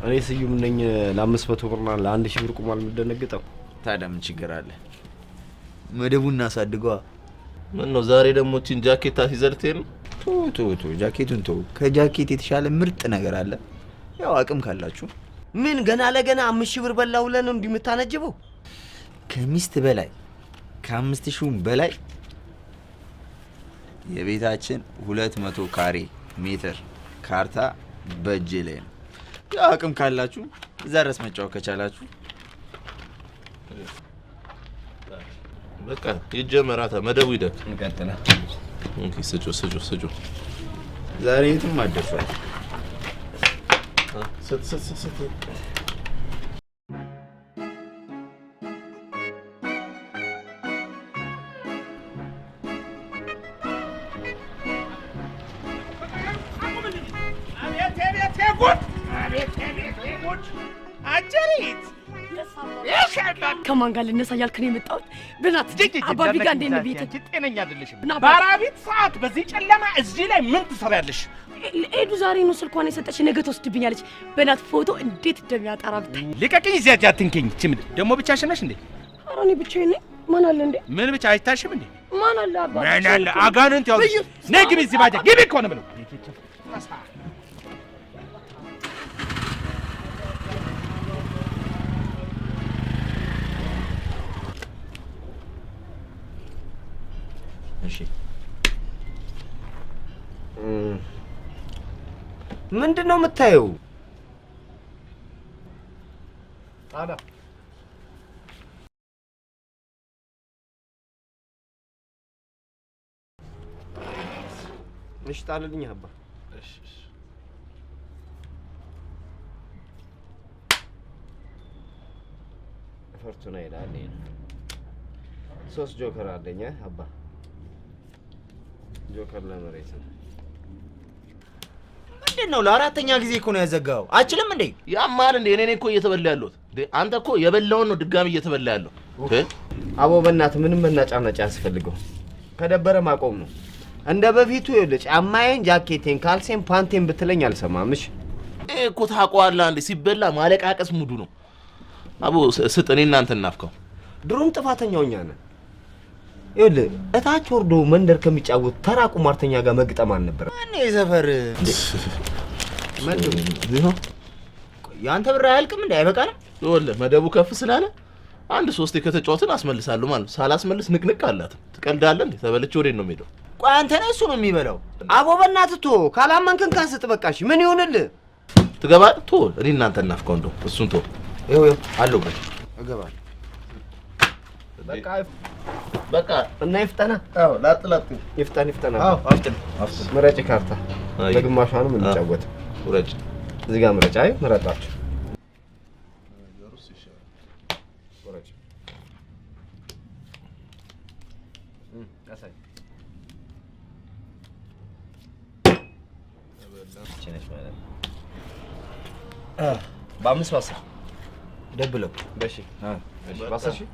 I: እኔ ስዩም ነኝ። ለ500 ብርና ለ1000 ብር ቁማል የምደነግጠው።
J: ታዲያ ምን ችግር አለ? መደቡን እናሳድገዋ።
K: ምን ነው ዛሬ ደግሞ እቺን ጃኬት አስይዘልቴን?
J: ቶ ጃኬቱን ቶ ከጃኬት የተሻለ ምርጥ ነገር አለ። ያው አቅም ካላችሁ።
G: ምን ገና ለገና 5000 ብር በላው ብለህ ነው እንዲህ የምታነጅበው?
J: ከሚስት በላይ ከ5000 በላይ የቤታችን 200 ካሬ ሜትር ካርታ በእጄ ላይ ነው። ያው አቅም ካላችሁ እዛ ድረስ መጫወት ከቻላችሁ
K: በቃ ይጀመራታ። መደቡ ይደግ
J: እንቀጥላለን።
K: ኦኬ ስጩ
J: ዛሬ የትም አደርሷል።
K: ስት
E: ከማን ጋር ልነሳ እያልክ ነው የመጣሁት? በእናትህ አባቢ ጋር እንዴት ነው ቤት?
F: ጤነኛ አይደለሽም። በአራቢት ሰዓት በዚህ ጨለማ እዚህ ላይ ምን ትሰሪያለሽ?
E: ኤዱ ዛሬ ነው ስልኳን የሰጠች፣ ነገ ትወስድብኛለች። በእናትህ ፎቶ እንዴት እንደሚያጠራ ብታይ።
F: ልቀቅኝ። እዚያ አትንከኝ። ችም ደግሞ ብቻሽን ነሽ እንዴ?
E: ኧረ እኔ ብቻዬን ነኝ። ማን አለ እንዴ?
F: ምን ብቻ አይታሽም እንዴ?
E: ማን አለ አባ?
F: ምን አለ? አጋንንት ያው ነይ ግቢ። እዚህ ባጃ ግቢ እኮ ነው የምለው።
J: እሺ
G: ምንድነው የምታየው?
F: አዳ
G: እሺ ጣልልኝ አባ።
K: እሺ
G: ፎርቱና ይላል። 3 ጆከር አለኝ አባ። ጆከር ለመሬት ነው።
J: ምንድነው? ለአራተኛ ጊዜ እኮ ነው ያዘጋው። አችልም እንዴ?
K: ያማል እንዴ? እኔ እኮ እየተበላ ያለሁት እንዴ። አንተ እኮ የበላውን ነው ድጋሚ እየተበላ ያለው።
I: አቦ በእናትህ ምንም መናጫነጫ ያስፈልገው። ከደበረ ማቆም ነው። እንደ በፊቱ ይኸውልህ ጫማዬን፣ ጃኬቴን፣ ካልሴን፣ ፓንቴን ብትለኝ አልሰማምሽ።
K: እኮ ታውቀዋለህ እንዴ ሲበላ ማለቃቀስ ሙዱ ነው። አቦ ስጥ፣ እኔ እናንተ እናፍከው።
I: ድሮም ጥፋተኛው እኛ ነን። ይኸውልህ እታች ወርዶ መንደር ከሚጫወት ተራ ቁማርተኛ ጋር መግጠም አልነበረ።
J: እኔ ሰፈር
I: መደቡ ያንተ ብር አያልቅም እንዴ? አይበቃንም?
K: ይኸውልህ መደቡ ከፍ ስላለ አንድ ሶስቴ ከተጫወትን አስመልሳለሁ ማለት ነው። ሳላስመልስ ንቅንቅ አላት። ትቀልዳለህ እንዴ? ተበልቼ ወዴት ነው የምሄደው?
I: ቆይ አንተ ነህ እሱ ነው የሚበላው። አቦ በእናትህ ቶ ካላመንክን ካንስጥ በቃሽ። ምን ይሆንልህ?
K: ትገባለህ? ቶ እኔ እናንተ እናፍከው እንደው እሱን ቶ
I: ይኸው አለው በል እገባለሁ።
K: በቃ
I: እና ይፍጠና።
K: አዎ ላጥ
I: ይፍጠና።
K: አዎ አፍጥን
I: ምረጭ ካርታ ለግማሿንም እንጫወት።
K: ምረጭ
I: እዚህ ጋር ምረጭ። አይ ምረጣችሁ በ5 10 ደብለው በሺ በ10 ሺህ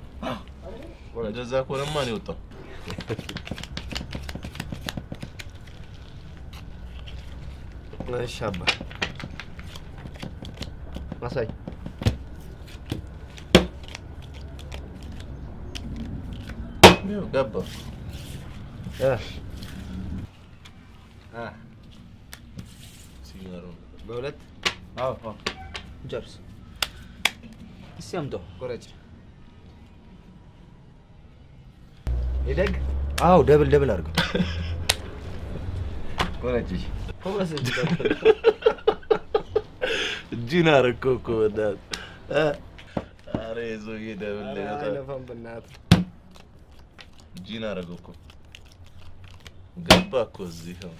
K: እንደዛ ከሆነማ ነው የወጣው።
I: እሺ አባ ማሳይ
K: ገባ ሲጋሩ
I: በሁለት
J: አዎ ጀርስ ይሰምዶ
I: ቆረጭ ይደግ አዎ ደብል አድርገው ቆረጭ ኮብረስ
K: እጅን አደረገው እኮ በእናትህ ኧረ ይዞዬ ደብል
I: አይለፋም በእናትህ
K: እጅን አደረገው እኮ ገባ እኮ እዚህ ነው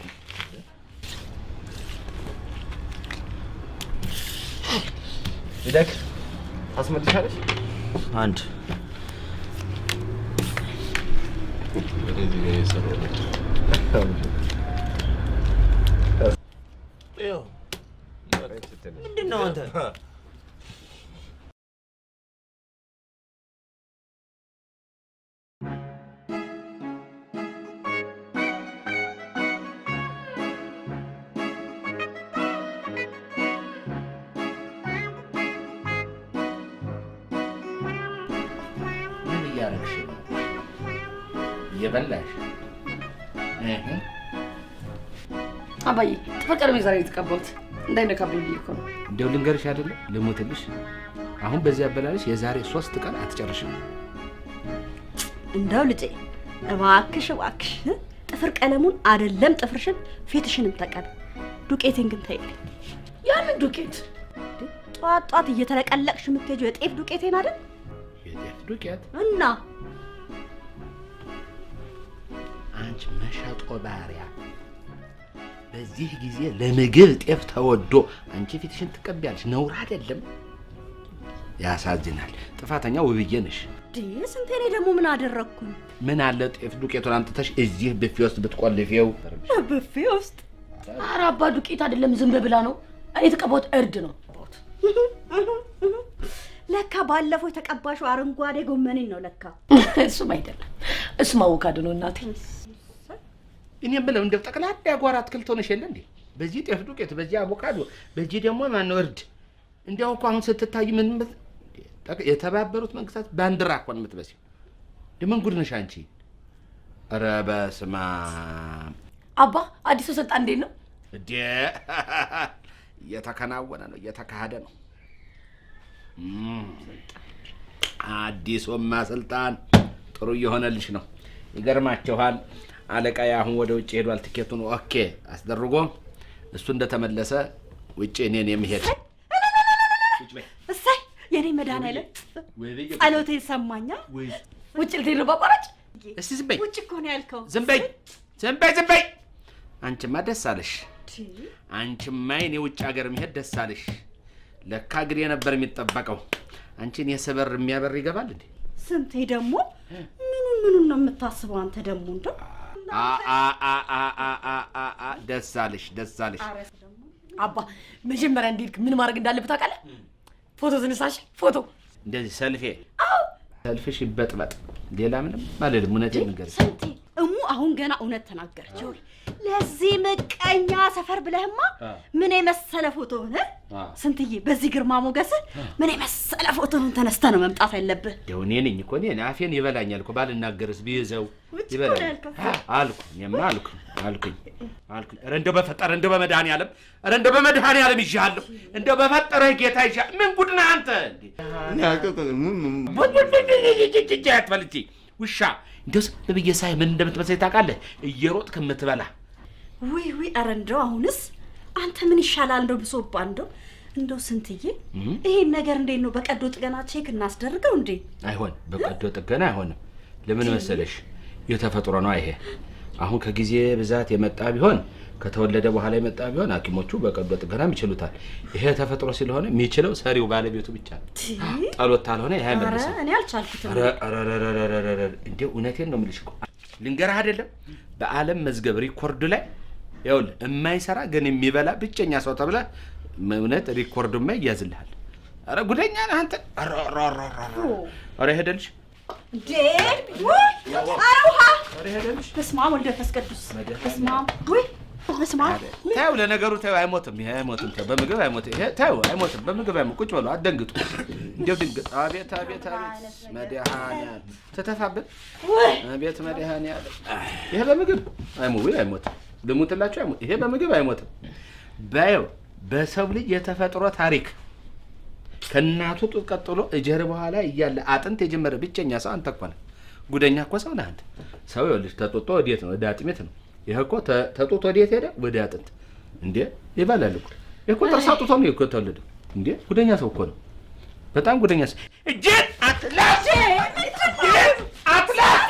I: ይደግ አስመልሻለሽ
J: አንድ
K: ወደዚህ ጋር የሰራው ይኸው
J: ምንድን ነው አንተ?
F: ምን እያደረግሽ ነው? እየበላሽ
O: አባዬ ተፈቀደ ነው ዛሬ የተቀባሁት እንዳይነካብኝ ብዬ እኮ ነው።
F: እንደው ልንገርሽ አይደለ ልሞትልሽ። አሁን በዚህ አበላለሽ የዛሬ 3 ቀን አትጨርሽም።
D: እንደው ልጄ እባክሽ ጥፍር ቀለሙን አይደለም ጥፍርሽን ፊትሽንም ተቀብ። ዱቄቴን ግን ተይልኝ።
O: ያንን ዱቄት
D: ጧት እየተለቀለቅሽ የምትሄጂው የጤፍ ዱቄቴን አይደል?
F: የጤፍ ዱቄት
D: እና
F: አንቺ መሸጦ ባሪያ በዚህ ጊዜ ለምግብ ጤፍ ተወዶ አንቺ ፊትሽን ትቀቢያለሽ። ነውር አይደለም? ያሳዝናል። ጥፋተኛ ውብዬ ነሽ።
D: ስንቴ እኔ ደግሞ ምን አደረግኩኝ?
F: ምን አለ ጤፍ ዱቄቱን አምጥተሽ እዚህ ብፌ ውስጥ ብትቆልፊው።
D: ብፌ ውስጥ?
O: ኧረ አባ ዱቄት አይደለም ዝም ብላ ነው። እኔ የተቀባሁት እርድ ነው።
D: ለካ ባለፈው የተቀባሽው አረንጓዴ ጎመኔን ነው ለካ።
O: እሱም አይደለም፣ እሱም አቮካዶ ነው እናቴ።
F: እኔ ብለው እንደው ጠቅላላ ያጓራ አትክልት ሆነሽ የለ እንዴ? በዚህ ጤፍ ዱቄት፣ በዚህ አቮካዶ፣ በዚህ ደግሞ ማነው እርድ። እንዲያው እኮ አሁን ስትታይ ምን የተባበሩት መንግስታት ባንዲራ እኮ ነው የምትመስለው። ምን ጉድ ነሽ አንቺ? ኧረ በስመ አብ።
O: አባ አዲሱ ስልጣን እንዴት ነው?
F: እንዴ እየተከናወነ ነው፣ እየተካሄደ ነው። አዲሱማ ስልጣን ጥሩ እየሆነልሽ ነው። ይገርማችኋል፣ አለቃዬ አሁን ወደ ውጭ ሄዷል። ትኬቱን ኦኬ አስደርጎ እሱ እንደተመለሰ ውጭ እኔን የሚሄድ
D: እሰይ የኔ መድኃኒዓለም ጸሎቴ ሰማኛ።
O: ውጭ ልትሄድ ነው በአቋራጭ?
F: እስቲ ዝም በይ።
D: ውጭ እኮ ነው ያልከው።
F: ዝም በይ። አንቺማ ደስ አለሽ። አንቺማ የኔ ውጭ ሀገር መሄድ ደስ አለሽ። ለካ እግሬ ነበር የሚጠበቀው። አንቺን የሰበር የሚያበር ይገባል እንዴ?
D: ስንቴ ደግሞ ምኑን ነው የምታስበው አንተ ደግሞ? እንደው
F: ደስ አለሽ።
O: አባ መጀመሪያ እንዴት ምን ማድረግ እንዳለበት ታውቃለህ? ፎቶ ተነሳሽ? ፎቶ
K: እንደዚህ ሰልፌ ሰልፍሽ ይበጥበጥ። ሌላ ምንም ማለት እውነቴን ንገሪኝ።
D: ስንቴ እሙ አሁን ገና እውነት ተናገረች። ለዚህ ምቀኛ ሰፈር ብለህማ ምን የመሰለ ፎቶ ሆነ ስንትዬ፣ በዚህ ግርማ ሞገስ ምን የመሰለ ፎቶ ተነስተ ነው መምጣት ያለብህ።
K: ደው እኔ ነኝ እኮ እኔ አፌን ይበላኛል እኮ ባልናገርስ ቢይዘው ይበላኛል አልኩ። እኔማ አልኩኝ። ኧረ እንደው በፈጠረ እንደው በመድኃኒዓለም ኧረ እንደው በመድኃኒዓለም ይዤሃለሁ። እንደው በፈጠረ ጌታ ይዤ ምን ጉድ ነህ አንተ እንዴ? አትበልጂ ውሻ። እንደው ዝም ብዬ ሳይ ምን እንደምትመስለኝ ታውቃለህ? እየሮጥክ የምትበላ
D: ውይ ኧረ እንደው አሁንስ አንተ ምን ይሻላል? እንደው ብሶባ እንደው ስንትዬ ይሄን ነገር እንዴት ነው በቀዶ ጥገና ቼክ እናስደርገው እንዴ?
K: አይሆን፣ በቀዶ ጥገና አይሆንም። ለምን መሰለሽ? የተፈጥሮ ነው ይሄ። አሁን ከጊዜ ብዛት የመጣ ቢሆን ከተወለደ በኋላ የመጣ ቢሆን ሐኪሞቹ በቀዶ ጥገናም ይችሉታል። ይሄ ተፈጥሮ ስለሆነ የሚችለው ሰሪው ባለቤቱ ብቻ ነው። ጸሎት ካልሆነ ይሄ አይመልስም።
D: እኔ አልቻልኩትም።
K: እንዴ እውነቴን ነው የምልሽ እኮ ልንገርህ አይደለም በዓለም መዝገብ ሪኮርድ ላይ ይኸውልህ የማይሰራ ግን የሚበላ ብቸኛ ሰው ተብለህ እውነት ሪኮርዱማ ይያዝልሃል። ኧረ ጉደኛ ነህ አንተ። ኧረ ሄደልሽ
D: እንዴ አሩሃ
K: ሄደልሽ።
D: በስመ አብ ወልድ መንፈስ ቅዱስ። በስመ አብ ወይ በስመ አብ።
K: ተይው፣ ለነገሩ ተይው፣ አይሞትም። ይሄ አይሞትም። ተይው፣ በምግብ አይሞትም። ይሄ ተይው፣ አይሞትም። በምግብ አይሞት። ቁጭ በሉ፣ አትደንግጡ። እንደው ድንግጥ። አቤት አቤት አቤት መድኃኒዓለም ተተፋብን። አቤት መድኃኒዓለም። ይሄ በምግብ አይሞትም። ልሙትላችሁ አይሞት። ይሄ በምግብ አይሞትም። ባየው በሰው ልጅ የተፈጥሮ ታሪክ ከእናቱ ጡት ቀጥሎ ጀርባዋ ላይ እያለ አጥንት የጀመረ ብቸኛ ሰው አንተ እኮ ነህ። ጉደኛ እኮ ሰው ነህ አንተ። ሰው ይኸውልሽ ተጡጦ ወዴት ነው? ወደ አጥሜት ነው። ይሄ እኮ ተጡጦ ወዴት ሄደ? ወደ አጥንት። እንዴ ይባላል እኮ። ይሄ እኮ ጥርስ አውጥቶ ነው እኮ የተወለደው። እንዴ ጉደኛ ሰው እኮ ነው። በጣም ጉደኛ ሰው። እጄን አትላሽ! አትላሽ!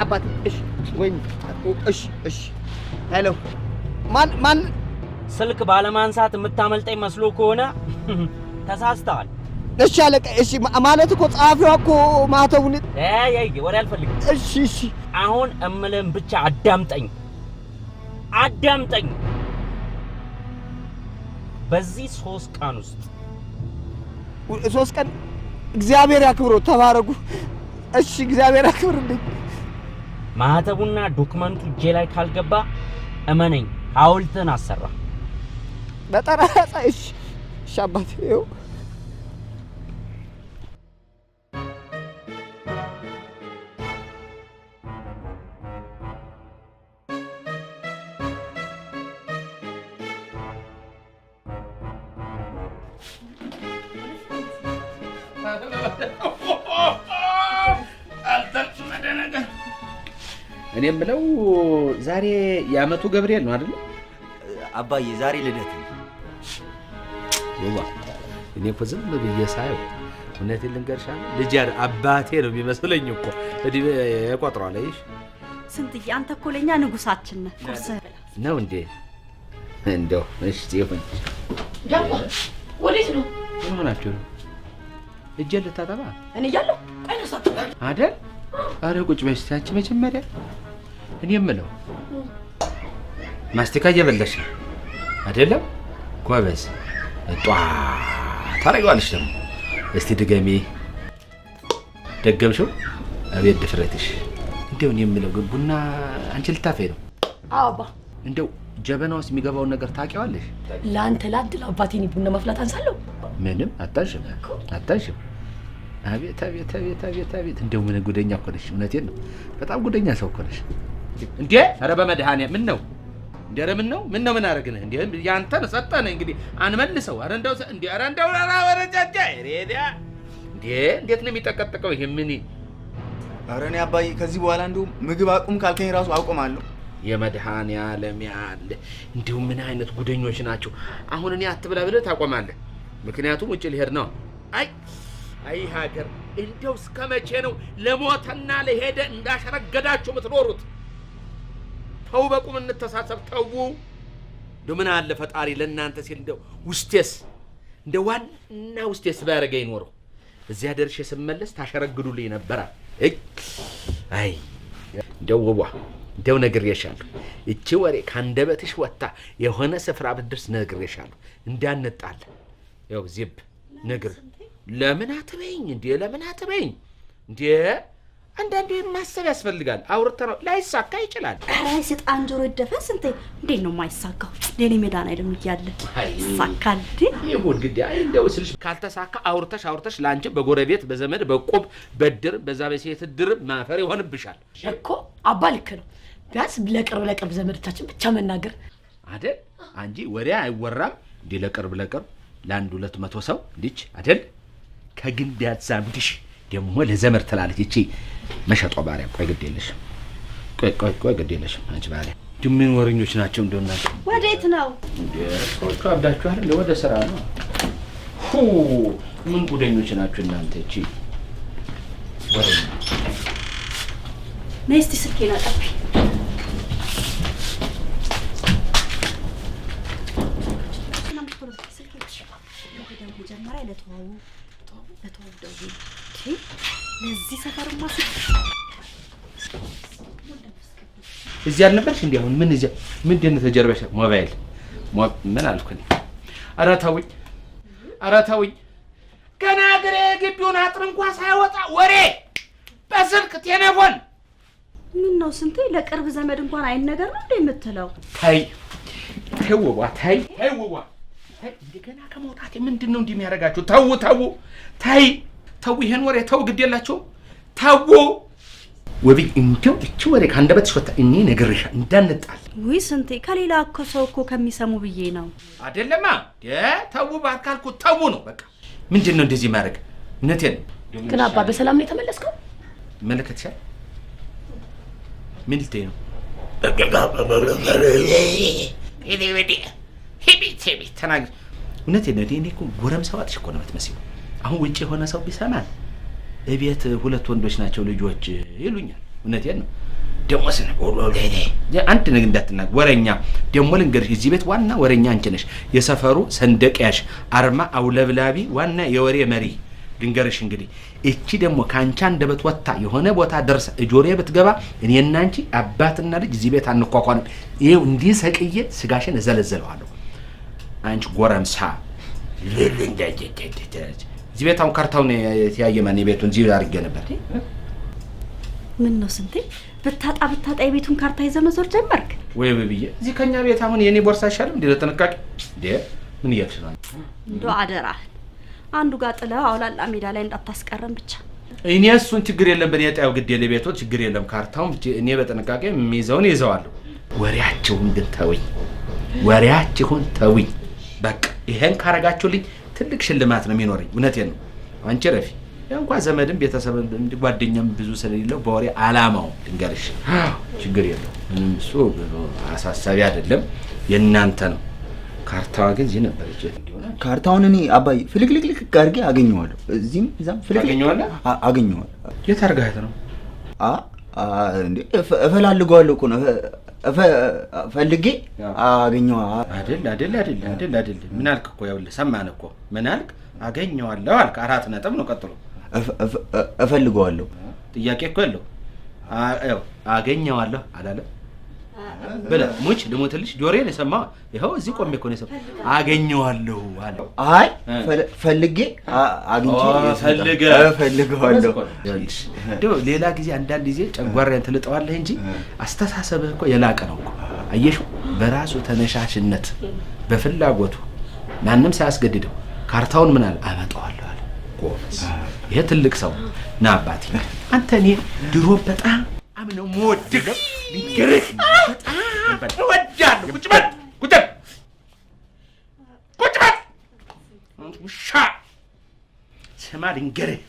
G: አባት እሺ፣ ወይ እሺ። ሄሎ፣ ማን
M: ስልክ ባለማንሳት የምታመልጠኝ መስሎ ከሆነ ተሳስተሃል።
G: እሺ አለቃ። እሺ ማለት እኮ ጸሐፊዋ እኮ ማህተቡን
M: ወሬ አልፈልግም።
G: እሺ
M: አሁን እምልህን ብቻ አዳምጠኝ። በዚህ 3 ቀን ውስጥ
G: 3 ቀን እግዚአብሔር ያክብሮ። ተባረኩ። እሺ እግዚአብሔር ያክብርልኝ።
M: ማህተቡና ዶክመንቱ እጄ ላይ ካልገባ እመነኝ ሐውልትን አሰራ።
G: በጠራጣ እሺ አባቴ ይኸው
K: እኔ የምለው ዛሬ የዓመቱ ገብርኤል ነው አይደል?
I: አባዬ ዛሬ ልደት ነው።
K: እኔ እኮ ዝም ብዬ ሳየው እውነቴን ልንገርሽ ልጅ አባቴ ነው የሚመስለኝ እኮ የቆጥሯል። አይሽ
D: ስንትዬ አንተ እኮ ለእኛ ንጉሳችን ነህ። ቁርስህ
K: ነው እንዴ? እንደው እሺ ይሁን።
O: ዳባ ወዴት ነው?
K: ምን ሆናችሁ ነው? እጄን ልታጠባ
O: እኔ እያለሁ ቀነሳት
K: አይደል? ኧረ ቁጭ በይ እስኪ አንቺ መጀመሪያ። እኔ የምለው ማስቲካ እየበላሽ ነው አይደለም? ጎበዝ ጧ ታረጊዋለሽ ደግሞ። እስቲ ድገሚ። ደገምሽው? አቤት ድፍረትሽ! እንደው እኔ የምለው ግን ቡና አንቺ ልታፈይ ነው?
O: አባ
K: እንደው ጀበና ውስጥ የሚገባውን ነገር ታውቂዋለሽ?
O: ለአንተ ላድል አባቴን ቡና ማፍላት አንሳለሁ።
K: ምንም አታሽም። አቤት አቤት አቤት አቤት አቤት! እንደው ምን ጉደኛ እኮ ነሽ። እውነቴን ነው፣ በጣም ጉደኛ ሰው እኮ ነሽ። እንዴ ኧረ በመድኃኒዓለም ምን ነው እንዴ? ኧረ ምን ነው ምን አደረግንህ እንዴ? ያንተን ሰጠን እንግዲህ አንመልሰው። ኧረ እንደው እንዴ! ኧረ እንደው ወረጃጃ ሬዲያ እንዴ! እንዴት ነው የሚጠቀጥቀው ይሄ? ምን
J: ኧረ እኔ አባዬ ከዚህ በኋላ እንደው ምግብ አቁም ካልከኝ ራሱ አቆማለሁ።
K: የመድኃኒዓለም ያለ እንደው ምን አይነት ጉደኞች ናቸው። አሁን እኔ አትብላ ብለህ ታቆማለህ። ምክንያቱም ውጭ ሊሄድ ነው። አይ ሀገር እንደው እስከ መቼ ነው ለሞተና ለሄደ እንዳሸረገዳችሁ የምትኖሩት? ተው በቁም እንተሳሰብ ተው እንደው ምን አለ ፈጣሪ ለእናንተ ሲል እንደው ውስጤስ እንደ ዋና ውስጤስ ባያረገኝ ኖሮ እዚያ ደርሼ ስመለስ ታሸረግዱልኝ ነበር አይ እንደው ወዋ እንደው ነግሬሻለሁ እቺ ወሬ ካንደበትሽ ወጣ የሆነ ስፍራ ብትደርስ ነግሬሻለሁ እንዳንጣለ ያው ዚብ ነግር ለምን አትበይኝ እንዴ አንዳንዴ ማሰብ ያስፈልጋል አውርተው ላይሳካ ይችላል
D: አይ ሰይጣን ጆሮ ይደፈስ እንዴ እንዴት ነው የማይሳካው ለኔ መዳን አይደለም ይያለ ሳካል
K: ይሁን ግዴ አይ እንደው ስልሽ ካልተሳካ አውርተሽ ላንቺ በጎረቤት በዘመድ በቆብ በድር በዛ በሴት ድር ማፈር ይሆንብሻል
O: እኮ አባ ልክ ነው ቢያንስ ለቅርብ ዘመዶቻችን ብቻ መናገር
K: አይደል አንጂ ወሬ አይወራም እንዴ ለቅርብ ለአንድ 200 ሰው ልጅ አይደል ከግንድ ያዛምድሽ ደሞ ለዘመር ትላለች እቺ መሸጧ ባሪያ ቆይ ግዴለሽ ቆይ ግዴለሽ አንቺ ባሪያ ምን ወሬኞች ናቸው እንደናንተ
D: ወዴት ነው
K: እንዴ ሰዎች አብዳችኋል እንደ ወደ ስራ ነው ምን ጉደኞች ናችሁ እናንተ እቺ ወሬ
D: ነስቲ ስልኬን አጣፊ ለዚህ ሰፈርማ
K: እዚህ አልነበርሽ እንዴ አሁን ምን እዚህ ምንድን ነው ተጀርበሽ ሞባይል ምን አልኩኝ ኧረ ተውኝ ገና ግሬ ግቢውን አጥር እንኳን ሳይወጣ ወሬ በስልክ ቴሌፎን
D: ምን ነው ስንቴ ለቅርብ ዘመድ እንኳን አይነገር ነው እንደምትለው
K: ተይውዋ እንደገና ከመውጣት ምንድነው እንደሚያረጋችሁ ተው ይሄን ወሬ ተው ግድ የላችሁ ተው ወቢ እንዴው እቺ ወሬ ካንደበትሽ ወጣ እኔ ነግሬሻ እንዳንጣል
D: ወይ ስንቴ ከሌላ እኮ ሰው እኮ ከሚሰሙ ብዬ ነው
K: አይደለማ ተው ባልካልኩ ተው ነው በቃ ምንድነው እንደዚህ ማድረግ እነቴን
O: ግን አባ በሰላም ነው የተመለስከው
K: መለከትሻል ምን ልትይ ነው ሄቢ ተናገር እነቴን እኔ እኮ ጎረምሳው አጥሽ እኮ ነው የምትመስለው አሁን ውጪ የሆነ ሰው ቢሰማን እቤት 2 ወንዶች ናቸው ልጆች ይሉኛል እነቴን ነው ደሞስ ነው አንድ ነገር እንዳትናገር ወሬኛ ደሞ ልንገርሽ እዚህ ቤት ዋና ወሬኛ አንቺ ነሽ የሰፈሩ ሰንደቅ ያሽ አርማ አውለብላቢ ዋና የወሬ መሪ ልንገርሽ እንግዲህ እቺ ደሞ ካንቻ እንደበት ወጣ የሆነ ቦታ ደርሰ እጆሬ ብትገባ እኔና አንቺ አባትና ልጅ እዚህ ቤት አንኳኳንም ይሄው እንዲህ ሰቅዬ ስጋሽን እዘለዘለዋለሁ አንቺ ጎረምሳ እዚህ ቤት አሁን ካርታውን ያየ ማን የቤቱን እዚህ አድርጌ ነበር
D: ምን ነው ስንቴ ብታጣ የቤቱን ካርታ ይዘህ መዞር ጀመርክ
K: ወይ በብዬ እዚህ ከኛ ቤት አሁን የኔ ቦርሳ ይሻላል እንዴ ለተነካቂ እንዴ ምን ይያክሽናል
D: እንደው አደራ አንዱ ጋር ጥለው አውላላ ሜዳ ላይ እንዳታስቀረም ብቻ
K: እኔ እሱን ችግር የለም በኔ ጣው ግድ የለ ቤቱ ችግር የለም ካርታውን እኔ በተነካቂ የሚይዘውን ይዘዋለሁ ወሬያቸውን ግን ተውኝ በቃ ይሄን ካረጋችሁልኝ ትልቅ ሽልማት ነው የሚኖርኝ እውነቴን ነው አንቺ ረፊ እንኳን ዘመድም ቤተሰብም ጓደኛም ብዙ ስለሌለው በወሬ አላማው ድንገርሽ ችግር የለው ምንም እሱ አሳሳቢ አይደለም የእናንተ ነው ካርታዋ ግን እዚህ ነበረች
J: ካርታውን እኔ አባይ ፍልቅልቅልቅ አድርጌ አገኘዋለሁ እዚህም እዛም አገኘዋለሁ
K: የት አድርጋት ነው
J: እንዴ እፈላልገዋለሁ እኮ ነው ፈልጌ አገኘዋ
K: አይደል ምን አልክ እኮ ያውልህ ሰማን እኮ ምን አልክ አገኘዋለሁ አልክ 4 ነጥብ ነው ቀጥሎ
J: እፈልገዋለሁ
K: ጥያቄ እኮ ያለው አገኘዋለሁ አላለ በለ ሙች ልሞትልሽ ጆሮዬን የሰማ ይሄው እዚህ ቆሜ እኮ ነው የሰማ አገኘዋለሁ አለ
J: አይ ፈልጌ አግኝቼ እፈልገዋለሁ
K: ዶ ሌላ ጊዜ አንዳንድ ጊዜ ጨጓራን ትልጠዋለህ እንጂ አስተሳሰብህ እኮ የላቀ ነው እኮ አየሽው በራሱ ተነሻሽነት በፍላጎቱ ማንንም ሳያስገድደው ካርታውን ምን አለ አመጣዋለሁ አለ ጎበዝ ይሄ ትልቅ ሰው ና አባቴ አንተ እኔ ድሮ በጣም አምነው ሞድግ ሊገርህ በጣም ወዳለሁ ቁጭ በል ውሻ ስማ ልንገርህ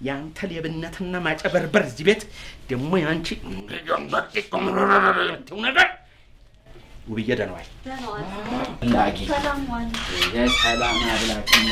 K: ያንተ ሌብነትና ማጨበርበር እዚህ ቤት ደግሞ ያንቺ ነገር ውብዬ ደህና ዋይ ላጊ ሰላም ዋል የሰላም አብላክና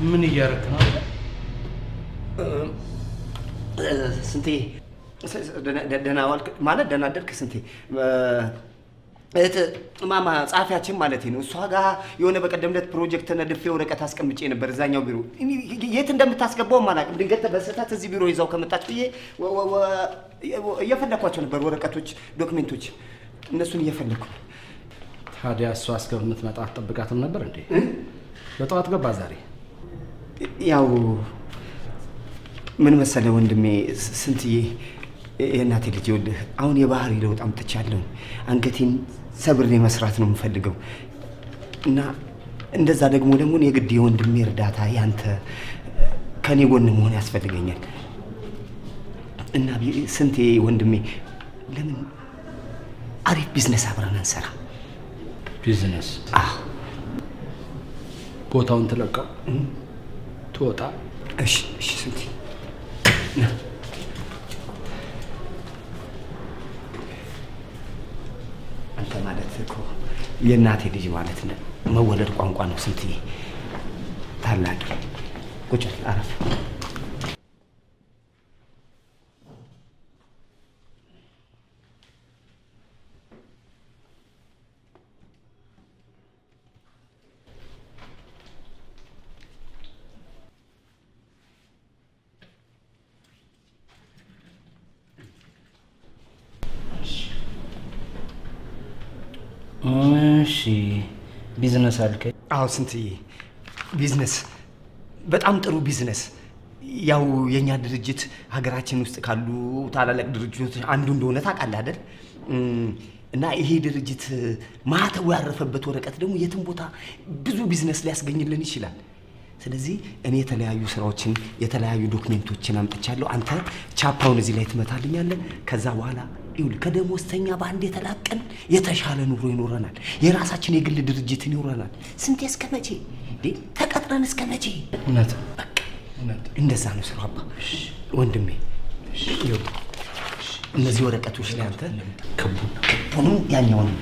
K: ምን እያደረክ ነው?
G: ስንቴ ደህና ዋልክ ማለት ደህና አደርክ ስንቴ? ማማ ጸሐፊያችን ማለት ነው። እሷ ጋር የሆነ በቀደም ዕለት ፕሮጀክት ነድፌ ወረቀት አስቀምጬ ነበር እዛኛው ቢሮ። የት እንደምታስገባውም አላውቅም። ድንገት በስህተት እዚህ ቢሮ ይዛው ከመጣች ብዬ እየፈለኳቸው ነበር ወረቀቶች፣ ዶክሜንቶች፣ እነሱን እየፈለኩ።
K: ታዲያ እሷ እስከምትመጣ አትጠብቃትም ነበር እንዴ? በጠዋት ገባ ዛሬ።
G: ያው ምን መሰለ ወንድሜ ስንትዬ፣ የእናቴ ልጅ ይኸውልህ አሁን የባህሪ ለውጥ አምጥቻለሁ። አንገቴን ሰብሬ መስራት ነው የምፈልገው እና እንደዛ ደግሞ የግድ የወንድሜ እርዳታ ያንተ ከኔ ጎን መሆን ያስፈልገኛል እና ስንቴ ወንድሜ ለምን አሪፍ ቢዝነስ አብረን አንሰራ?
K: ቢዝነስ? ቦታውን ትለቀው ትወጣ?
G: እሺ ስንቴ አንተ ማለት እኮ የእናቴ ልጅ ማለት ነው። መወለድ ቋንቋ ነው ስንትዬ። ታላቂ ቁጭ አረፍ።
K: እሺ ቢዝነስ አልከኝ?
G: አዎ ስንትዬ፣ ቢዝነስ፣ በጣም ጥሩ ቢዝነስ። ያው የኛ ድርጅት ሀገራችን ውስጥ ካሉ ታላላቅ ድርጅቶች አንዱ እንደሆነ ታውቃለህ አይደል? እና ይሄ ድርጅት ማህተቡ ያረፈበት ወረቀት ደግሞ የትም ቦታ ብዙ ቢዝነስ ሊያስገኝልን ይችላል። ስለዚህ እኔ የተለያዩ ስራዎችን የተለያዩ ዶክሜንቶችን አምጥቻለሁ። አንተ ቻፓውን እዚህ ላይ ትመታልኛለህ። ከዛ በኋላ ይኸውልህ ከደሞዝተኛ በአንድ የተላቀን የተሻለ ኑሮ ይኖረናል። የራሳችን የግል ድርጅት ይኖረናል። ስንቴ እስከ መቼ ተቀጥረን እስከ መቼ?
K: እውነት
G: በቃ እንደዛ ነው ስራው። አባ ወንድሜ፣ ይኸውልህ እነዚህ ወረቀቶች ላይ አንተ ክቡንም ያኛውንም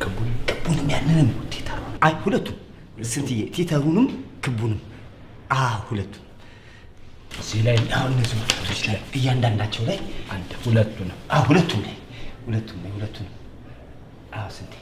G: ክቡንም ያንንም አይ ሁለቱም ስንትዬ፣ ቲተሩንም ክቡንም ሁለቱም
K: እዚህ ላይ
G: አሁን እነዚህ ወረቀቶች ላይ እያንዳንዳቸው ላይ
K: አንድ ሁለቱንም
G: ሁለቱም ላይ ሁለቱንም ስንቴ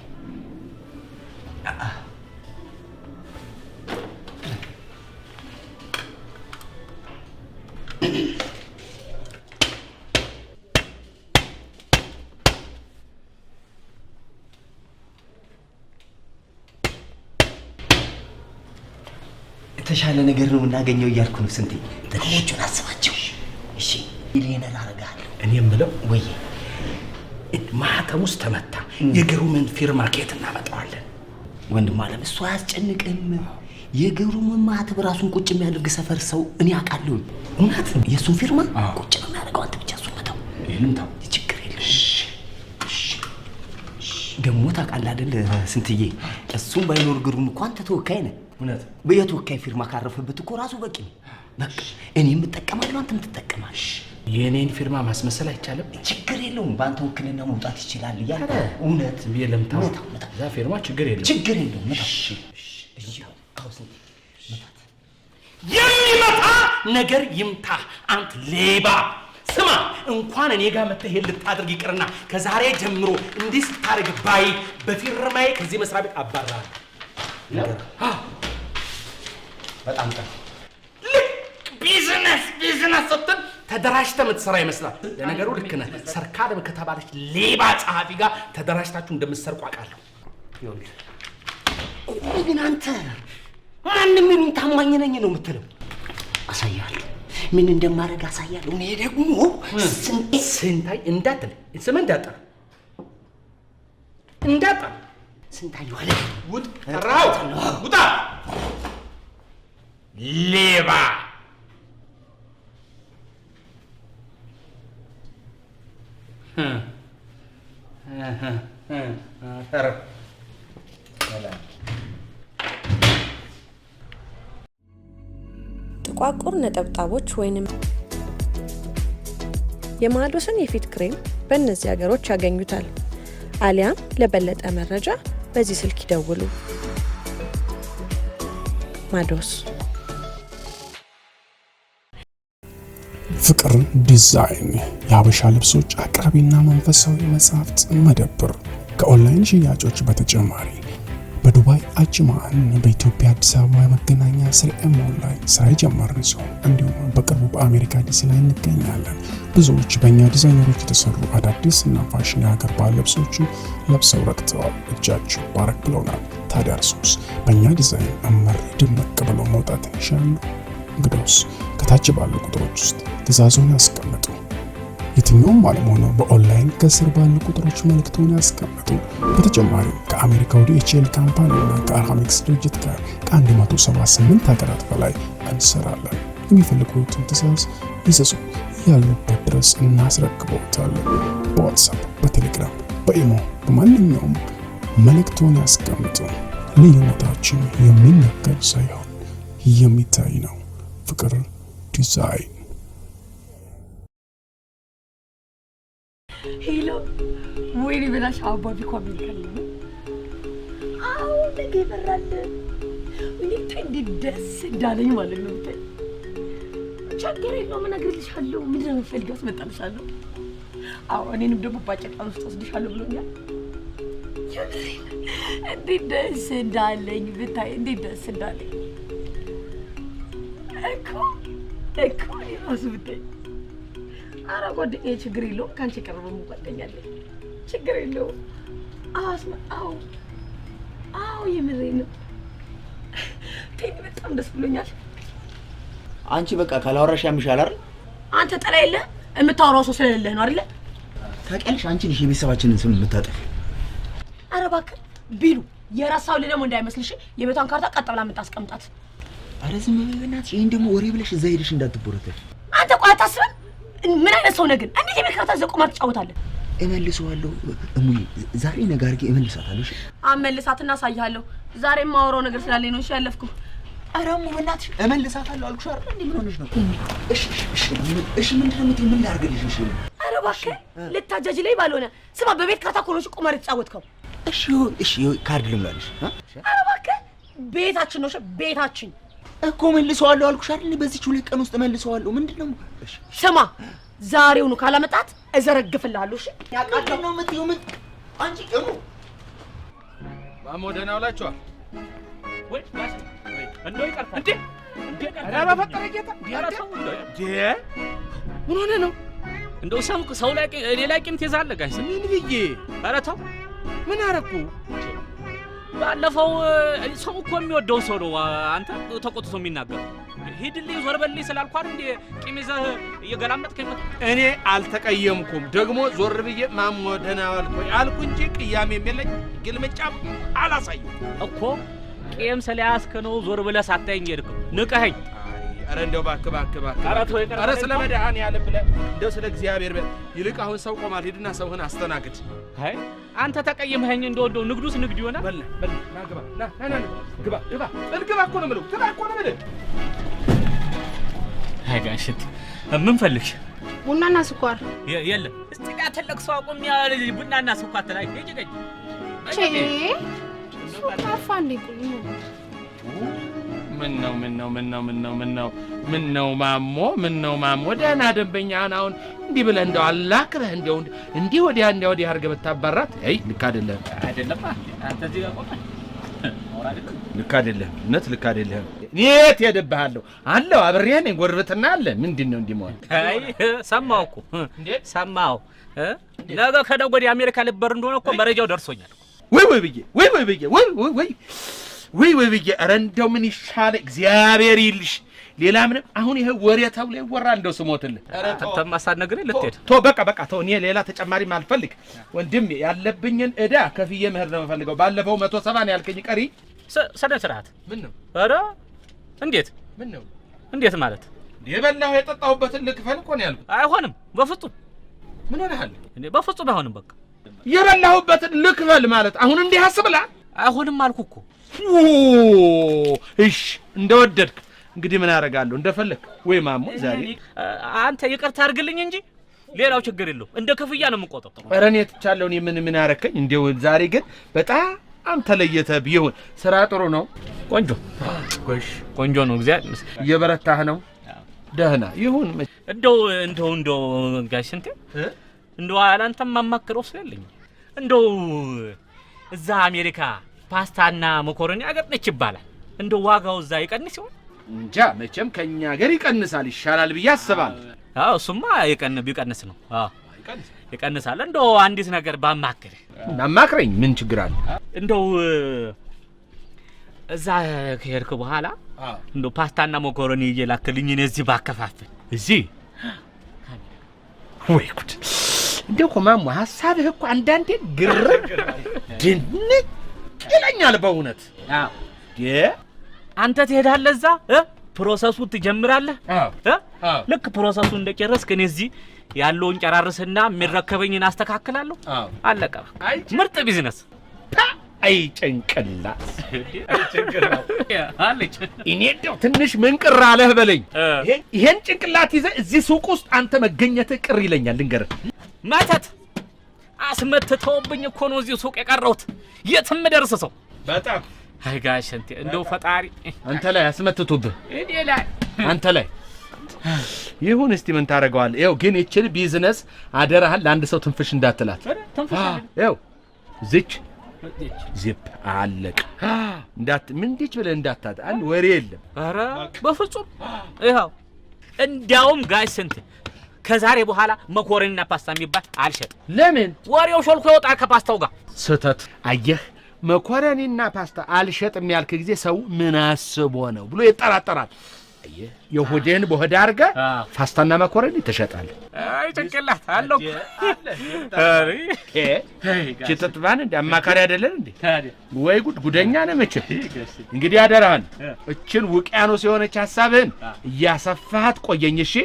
G: የተሻለ ነገር ነው የምናገኘው እያልኩ ነው ስንቴ። ጥቅሞቹን አስባቸው። እሺ ሚሊዮነር አደርግሃለሁ።
K: እኔ የምለው
G: ወይ
K: ማህተም ውስጥ ተመታ የግሩምን ፊርማ ከየት እናመጣዋለን?
G: ወንድም አለም እሱ አያስጨንቅም። የግሩምን ማህተም ራሱን ቁጭ የሚያደርግ ሰፈር ሰው እኔ አውቃለሁ።
K: እውነት
G: የእሱን ፊርማ ቁጭ ነው የሚያደርገው። አንተ ብቻ እሱን መተው።
K: ይህንም ተው፣
G: ችግር የለም። ደግሞ ታውቃለህ አይደል ስንትዬ፣ እሱም ባይኖር ግሩም እኮ አንተ ተወካይ ነህ።
K: እውነት
G: የተወካይ ፊርማ ካረፈበት እኮ ራሱ በቂ ነው። በቃ እኔም እጠቀማለሁ፣ አንተም ትጠቀማለህ።
K: የእኔን ፊርማ ማስመሰል አይቻልም?
G: ችግር የለውም። በአንተ ውክልና መውጣት ይችላል እያለ እውነት
K: ለምታው እዛ ፊርማ ችግር የለውም።
G: ችግር የለውም።
M: የሚመታ ነገር ይምታ። አንተ ሌባ ስማ፣ እንኳን እኔ ጋር መጥተህ ልታደርግ ይቅርና ከዛሬ ጀምሮ እንዲህ ስታደርግ ባይ በፊርማዬ ከዚህ መስሪያ ቤት አባራለሁ።
G: በጣም ጥሩ።
M: ልክ ቢዝነስ ስትል ተደራጅተህ የምትሰራ ይመስላል። ለነገሩ ልክ ነህ። ሰርካለም ከተባለች ሌባ ጸሐፊ ጋር ተደራጅታችሁ እንደምትሰርቁ አውቃለሁ።
G: ግን አንተ ማንም ምኑን ታማኝ ነኝ ነው የምትለው? አሳያለሁ፣ ምን እንደማደርግ አሳያለሁ። እኔ ደግሞ
M: ስንታይ እንዳትል፣ ስምህ እንዳጠር
G: ስንታዩ አለ።
M: ጠራው፣ ውጣ ሌባ።
A: ጥቋቁር ነጠብጣቦች ወይንም የማዶስን የፊት ክሬም በእነዚህ ሀገሮች ያገኙታል። አሊያም ለበለጠ መረጃ በዚህ ስልክ ይደውሉ። ማዶስ
B: ፍቅር ዲዛይን የሀበሻ ልብሶች አቅራቢና መንፈሳዊ መጽሐፍት መደብር ከኦንላይን ሽያጮች በተጨማሪ በዱባይ አጅማን በኢትዮጵያ አዲስ አበባ መገናኛ ስርኤም ላይ ስራ የጀመርን ሲሆን እንዲሁም በቅርቡ በአሜሪካ ዲሲ ላይ እንገኛለን። ብዙዎች በእኛ ዲዛይነሮች የተሰሩ አዳዲስ እና ፋሽን የሀገር ባህል ልብሶችን ለብሰው ረክተዋል። እጃችሁ ባረክ ብለውናል። ታዲያ እርሶስ በእኛ ዲዛይን እመር ድምቅ ብለው መውጣት ይሻሉ? እንግዲያውስ ከታች ባሉ ቁጥሮች ውስጥ ትዕዛዙን ያስቀምጡ። የትኛውም ዓለም ሆነው በኦንላይን ከስር ባሉ ቁጥሮች መልእክቱን ያስቀምጡ። በተጨማሪም ከአሜሪካ ወደ ኤችኤል ካምፓኒና ከአርሃሚክስ ድርጅት ጋር ከ178 ሀገራት በላይ እንሰራለን። የሚፈልጉትን ትዕዛዝ ይዘዙ፣ ያሉበት ድረስ እናስረክቦታለን። በዋትሳፕ፣ በቴሌግራም፣ በኢሞ በማንኛውም መልእክቱን ያስቀምጡ። ልዩነታችን የሚነገር ሳይሆን የሚታይ ነው። ፍቅር ዲዛይን።
O: ሄሎ ወይኔ በላሽ አባቢ ኮሜንት ካለ አው ነገ ይበራል። እኔ እንዴት ደስ እንዳለኝ ማለት ነው። ችግር የለውም እነግርልሻለሁ። ምንድን ነው የምትፈልጊው? አስመጣልሻለሁ። አዎ እኔንም ደግሞ ባጨቃን ውስጥ ወስድሻለሁ ብሎኛል። እንዴት ደስ እንዳለኝ ብታይ፣ እንዴት ደስ እንዳለኝ እኮ እራሱ ብታይ። ኧረ ጓደኛዬ ችግር የለውም፣ ከአንቺ የቀረበ ጓደኛ አለኝ። ችግር የለውም። አዎ የምሬን ነው። ቴዲ በጣም ደስ ብሎኛል።
J: አንቺ በቃ ካላወራሽ ያምሻል አይደል?
O: አንተ ጠላ የለ የምታወራው ሰው ስለሌለህ ነው አይደል?
J: ታውቂያለሽ፣ አንቺ ነሽ የቤተሰባችንን ስም የምታጠፊ።
O: ኧረ እባክህ ቢሉ የራሳው ደግሞ እንዳይመስልሽ የቤቷን ካርታ ቀጥ ብላ የምታስቀምጣት።
J: ኧረ ዝም በይ በእናትሽ። ይሄን ደግሞ ወሬ ብለሽ እዛ ሄደሽ እንዳትቦረተሽ።
O: አንተ ቆይ አታስብም? ምን አይነት ሰው ነህ ግን? እንዴት የቤት ካርታ ዘቆማ ትጫወታለህ?
J: እመልሰዋለሁ እሙዬ፣ ዛሬ ነገ አድርጌ እመልሳታለሁ። እሺ
O: አመልሳትና አሳይሃለሁ። ዛሬ የማወራው ነገር ስላለኝ ነው። እሺ ያለፍኩ።
J: ኧረ እሙ በእናትሽ እመልሳታለሁ አልኩሽ አይደል? እንዴ ምን ሆነሽ ነው? እሺ ምንድን ነው የምትይው? ምን ላድርግልሽ? እሺ
O: ኧረ እባክህ ልታጃጅ ላይ ባልሆነ ስማ፣ በቤት ካርታ እኮ ነው ቁማር የተጫወትከው።
J: እሺ ካርድ ልምላልሽ።
O: ኧረ እባክህ ቤታችን ነው። እሺ ቤታችን
J: እኮ መልሰዋለሁ አልኩሽ አይደል? በዚህች 2 ቀን ውስጥ መልሰዋለሁ። ምንድነው? እሺ
O: ስማ፣ ዛሬውኑ ካላመጣት እዘረግፍልሃለሁ። እሺ
J: ያቃደው ነው የምትይው? ምን አንቺ እሙ
F: ማሞ ደህና ውላችኋል
L: ወይ? እንደው ይቀርታ እንዴ?
F: ኧረ በፈጠረ ጌታ ምን ሆነ ነው?
L: እንደው ሰው ላይ እኔ ላይ ቂም ትይዛለህ ጋይስ?
F: ምን ብዬ?
L: ኧረ ተው።
F: ምን አረኩ?
L: ባለፈው ሰው እኮ የሚወደው ሰው ነው አንተ ተቆጥቶ የሚናገር። ሂድልኝ ዞር በልኝ ስላልኩ አይደል እንዴ ቂም ይዘህ እየገላመጥከኝ?
F: እኔ አልተቀየምኩም። ደግሞ ዞር ብዬ ማሞ ደህና ዋልኩኝ አልኩ እንጂ ቅያሜም የለኝ ግልምጫም አላሳየም
L: እኮ። ቂም ስለያዝክ ነው ዞር ብለህ ሳታየኝ ሄድክ። ንቀኸኝ።
F: ኧረ እንደው እባክህ ኧረ ስለ መድኃኒዓለም ብለህ እንደው ስለ እግዚአብሔር በል። ይልቅ አሁን ሰው ቆማል፣ ሂድና ሰውህን አስተናግድ።
L: አይ አንተ ተቀየምኸኝ እንደው ንግዱስ ንግድ ይሆናል።
F: በል ና ግባ፣ ና ግባ እኮ ነው የምልህ። ግባ እኮ ነው የምልህ።
L: አይ ጋሽት ምን ፈልግሽ?
H: ቡናና ስኳር
L: የለም። እስቲ ጋር ትልቅ ሰው አቁም። ያለ ቡናና ስኳር ተላይ ሄጅ
H: ሱካፋ እንዴ ቁኝ
F: ምን ነው ማሞ ደህና ደንበኛህን አሁን እንዲህ ብለህ እንደው አላክረህ እንደው እንዲህ ወዲያ አድርገህ ብታባራት ልክ አይደለም።
L: አንተ እዚህ ጋር ቆመህ
F: ልክ አይደለም። እውነት ልክ አይደለም። የት ሄድብሃለሁ? አለው አብሬህ ነኝ። ጎረቤትና አለ። ምንድን ነው እንዲህ መሆን?
L: አይ ሰማሁ እኮ ሰማሁ። ነገ ከነገ ወዲያ አሜሪካ ልበር እንደሆነ እኮ መረጃው ደርሶኛል።
F: ወይ ብዬ ኧረ እንደው ምን ይሻለ እግዚአብሔር ይልሽ። ሌላ ምንም አሁን ይሄ ወሬ ተብሎ ይወራል። እንደው ስሞትልህ
L: ተማሳነግሬ ልትሄድ
F: በቃ ተው። እኔ ሌላ ተጨማሪም አልፈልግ ወንድሜ። ያለብኝን ዕዳ ከፍዬ መሄድ ነው የምፈልገው። ባለፈው 170 ነው ያልከኝ ቀሪ።
L: ሰደ ስርዓት
F: ምን ነው?
L: ኧረ እንዴት
F: ምን ነው?
L: እንዴት ማለት?
F: የበላሁ የጠጣሁበትን ልክፈል እኮ ነው ያልኩት።
L: አይሆንም በፍጹም።
F: ምን ሆነሃል?
L: እኔ በፍጹም አይሆንም። በቃ
F: የበላሁበትን ልክፈል ማለት አሁን እንዲህ አስብላል።
L: አይሆንም አልኩ እኮ።
F: እሺ እንደወደድክ እንግዲህ ምን አደርጋለሁ? እንደፈለክ ወይ ማሞ። ዛሬ
L: አንተ ይቅርታ አድርግልኝ እንጂ ሌላው ችግር የለው። እንደ ክፍያ ነው የምንቆጠው።
F: ኧረ እኔ ትቻለሁ። እኔ ምን አረከኝ? እንደው ዛሬ ግን በጣም
M: አንተ ለየተህ ቢሆን ስራ ጥሩ ነው።
L: ቆንጆ ጎሽ ቆንጆ ነው። እግዚአብሔር
M: እየበረታህ ነው። ደህና ይሁን።
L: እንደው ጋሽ እንትን እንደው አላንተም ማማክረው ስለኝ እንደው እዛ አሜሪካ ፓስታና መኮረኒ አገጥነች ይባላል። እንደው ዋጋው እዛ ይቀንስ ይሆን?
M: እንጃ መቼም ከኛ ሀገር ይቀንሳል ይሻላል ብዬ አስባለሁ።
L: አዎ እሱማ ቢቀንስ ነው። አዎ ይቀንሳል። እንደው አንዲት ነገር ባማክር
M: አማክረኝ። ምን ችግር አለ?
L: እንደው እዛ ከሄድክ በኋላ እንደው ፓስታና መኮረኒ እየላክልኝ እኔ እዚህ ባከፋፍል እዚህ
M: ወይ ጉድ! እንደው ማሙ ሐሳብህ እኮ አንዳንዴ ግርም ድንቅ ይለኛል በእውነት።
L: አንተ ትሄዳለህ እዛ ፕሮሰሱ ትጀምራለህ። ልክ ፕሮሰሱ እንደጨረስክ እኔ እዚህ ያለውን ጨራርስና የሚረከበኝን አስተካክላለሁ። አለቀ። ምርጥ ቢዝነስ።
M: አይ ጭንቅላት እኔ እንደው ትንሽ ምን ቅር አለህ በለኝ። ይሄን ጭንቅላት ይዘህ እዚህ ሱቅ ውስጥ አንተ መገኘትህ ቅር ይለኛል። ልንገርህ
L: መተት አስመትተውብኝ እኮ ነው እዚህ ሱቅ የቀረሁት። የትም ደርስ ሰው
M: በጣም
L: አይ ጋሽ እንደው ፈጣሪ
M: አንተ ላይ አስመትቶብህ
L: እኔ ላይ
M: አንተ ላይ ይሁን። እስቲ ምን ታደርገዋለህ? ይኸው ግን ይችል ቢዝነስ አደራህን ለአንድ ሰው ትንፍሽ እንዳትላት። ይኸው ዝች ዚፕ አለቅ ምን እንዴት ብለህ እንዳታጣ አንድ ወሬ የለም።
L: ኧረ በፍጹም ይኸው እንዲያውም ጋሽ ከዛሬ በኋላ መኮረኒና ፓስታ የሚባል አልሸጥም።
M: ለምን?
L: ወሬው ሾልኮ ይወጣል ከፓስታው ጋር።
M: ስህተት አየህ። መኮረኒና ፓስታ አልሸጥም ያልክ ጊዜ ሰው ምን አስቦ ነው ብሎ ይጠራጠራል። አየህ የሆዴን በሆድ አድርገህ ፓስታና መኮረኒ ትሸጣለህ።
L: አይ ጭንቅላት አለው
M: አሪ ችትትባን እንደ አማካሪ አይደለን እንዴ? ወይ ጉድ! ጉደኛ ነህ መቼም። እንግዲህ አደራህን እችን ውቅያኖስ የሆነች ሐሳብህን እያሰፋሃት ቆየኝ። እሺ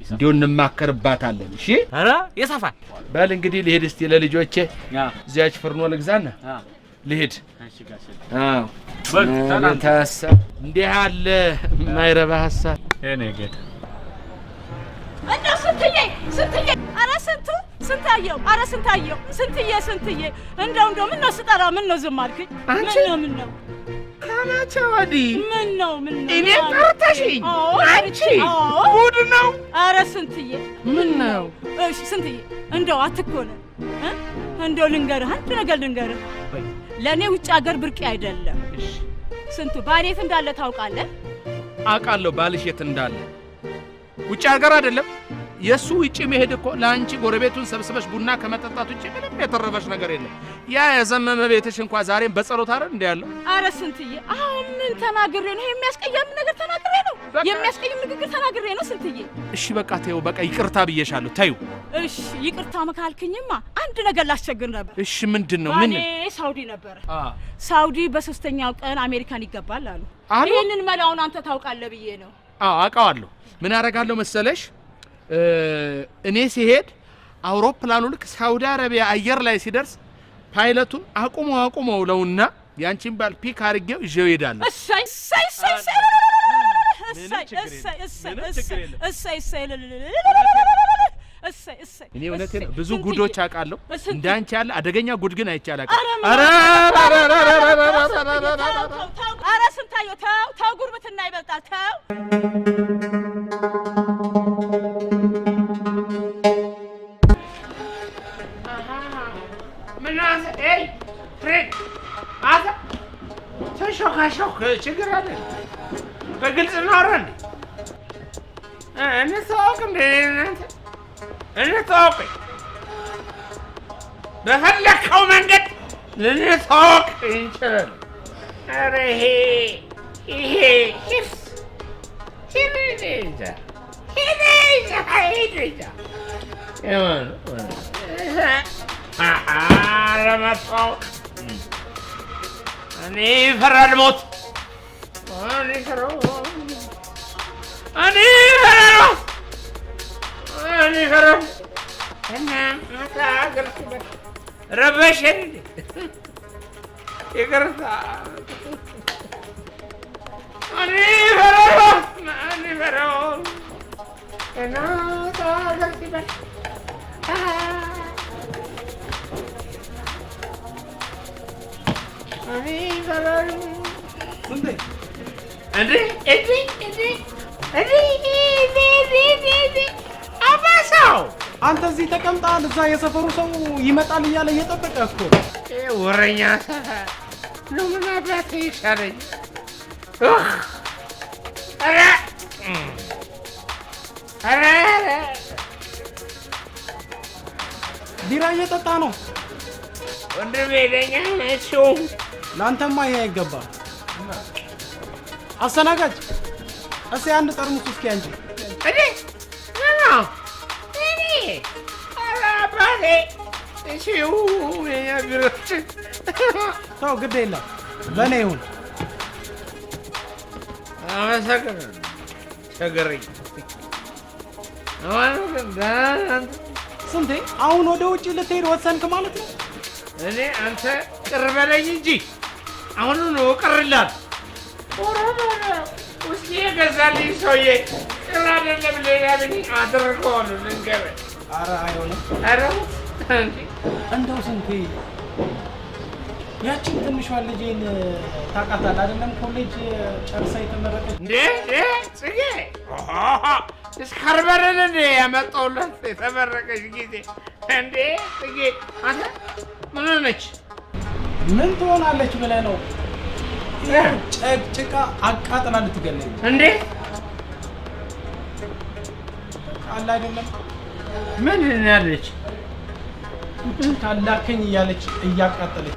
M: እንዲሁ እንማከርባታለን። እሺ
L: ኧረ የሰፋል
M: በል እንግዲህ ልሄድ እስቲ ለልጆቼ እዚያች ፍርኖ ልግዛና ልሄድ። አዎ ታሰብ እንዲህ አለ የማይረባ ሐሳብ
L: እኔ ጌታ
E: እንደው ስንትዬ ኧረ ስንታየው ኧረ ስንትዬ እንደው ምን ነው ስጠራ ምን ነው ዝም አልክኝ? ምን ነው
M: ከመቼ ወዲህ
E: ምን ነው
M: እኔ ጠርተሽኝ አንቺ ጉድ ነው።
E: ኧረ ስንትዬ
M: ምን ነው?
E: እሺ ስንትዬ እንደው አትኮነ እንደው ልንገርህ አንድ ነገር ልንገርህ። ለእኔ ውጭ ሀገር ብርቄ አይደለም። ስንቱ ባሌ የት እንዳለ ታውቃለህ?
M: አውቃለሁ ባልሽ የት እንዳለ። ውጭ ሀገር አይደለም የሱ ውጪ መሄድ እኮ ለአንቺ ጎረቤቱን ሰብስበሽ ቡና ከመጠጣት ውጪ ምንም የተረፈሽ ነገር የለም። ያ የዘመመ ቤትሽ እንኳን ዛሬም በጸሎት አይደል እንደ ያለው።
E: ኧረ ስንትዬ አሁን ምን ተናግሬ ነው? የሚያስቀየም ነገር ተናግሬ ነው? የሚያስቀየም ንግግር ተናግሬ ነው ስንትዬ?
M: እሺ በቃ ተይው፣ በቃ ይቅርታ ብዬሻለሁ። ተይው።
E: እሺ ይቅርታ መካልክኝማ አንድ ነገር ላስቸግር ነበር።
M: እሺ ምንድን ነው? ምን?
E: እኔ ሳውዲ ነበር። ሳውዲ በ3ኛው ቀን አሜሪካን ይገባል አሉ። ይሄንን መላውን አንተ ታውቃለህ ብዬ ነው።
M: አውቃለሁ። ምን አደርጋለሁ መሰለሽ? እኔ ሲሄድ አውሮፕላኑ ልክ ሳውዲ አረቢያ አየር ላይ ሲደርስ ፓይለቱን አቁመው ለውና ያንቺን ባል ፒክ አድርጌው ይዤው እሄዳለሁ። እኔ እውነቴን ነው። ብዙ ጉዶች አውቃለሁ። እንዳንቺ ያለ አደገኛ ጉድ ግን አይቼ አላውቅም።
E: ኧረ ስንታየው ተው፣ ጉርብትና ይበልጣል። ተው
M: ተሾካሾክ ችግር አለ። በግልጽ እናወራ እንዴ? እንተዋወቅ እንዴ? እንተዋወቅ በፈለግከው መንገድ ልንተዋወቅ እንችላለን። ኧረ ይሄ ለመተዋወቅ እኔ ይፈራል ሞት። እኔ ይፈራል እና ረበሸን ይቅርታ። እኔ ይፈራል እና ታገልጽበት አባሳው
F: አንተ እዚህ ተቀምጣል፣ እዛ የሰፈሩ ሰው ይመጣል እያለ እየጠበቀ እኮ
M: ወረኛ ሰፈር ነው። ምን አባቴ ይሻለኝ? ኧረ ኧረ
F: ቢራ እየጠጣ ነው
M: ወንድሜ። ለኛ እሱ
F: ለአንተማ ይሄ አይገባም። አስተናጋጅ እስኪ አንድ ጠርሙስ እስኪ አንቺ
M: እኔ ኧረ አባቴ እሺው የኛ ቢሮች
F: ተው፣ ግድ የለም በእኔ ይሁን።
M: አመሰግናለሁ። ቸገረኝ።
F: ስንቴ አሁን ወደ ውጭ ልትሄድ ወሰንክ ማለት ነው?
M: እኔ አንተ ቅር በለኝ እንጂ አሁኑ ነው ቅርላል። ውስጥ የገዛልኝ ሰውዬ ቅር አይደለም ሌላ ብኝ አድርገዋለሁ። ልንገርህ።
F: ኧረ አይሆንም።
M: ኧረ
F: እንደው ስንቴ ያችን ትንሿን ልጄን ታውቃታለህ አይደለም? ኮሌጅ ጨርሳ የተመረቀች
M: እንዴ ጽጌ እስካርበረን እንዴ ያመጣሁላት የተመረቀች ጊዜ እንዴ ጽጌ አንተ ምን ሆነች?
F: ምን ትሆናለች ብለህ ነው? ጭቃ አቃጥላ ልትገለኝ
M: እንዴ?
F: አለ አይደለም?
M: ምን ያለች
F: ካላከኝ እያለች እያቃጠለች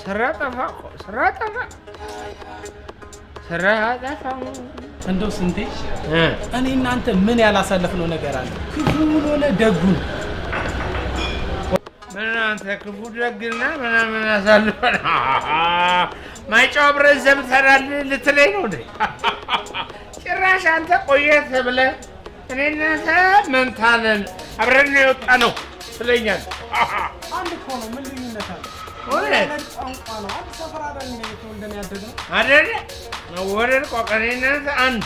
M: ስራ ጠፋ እኮ ስራ ጠፋ ስራ ጠፋ።
F: እንደው ስንቴ እኔ እናንተ ምን ያላሳለፍነው ነገር አለ? ክፉን ሆነ ደጉን
M: ምን አንተ ክፉ ደግና ምናምን አሳልፈን ማይጨው አብረን ዘምተናል ልትለኝ ነው እንዴ? ጭራሽ አንተ ቆየት ብለህ እኔ እናንተ መንታ ነን አብረን ነው የወጣ ነው ትለኛለህ።
F: አንድ እኮ ነው። ምን ልዩነት አለ? ቋንቋ ነው። አንድ ሰፈር አይደል ነው የተወልደን ያደግነው አይደል?
M: ወደድ ቆቀኔ እናንተ አንድ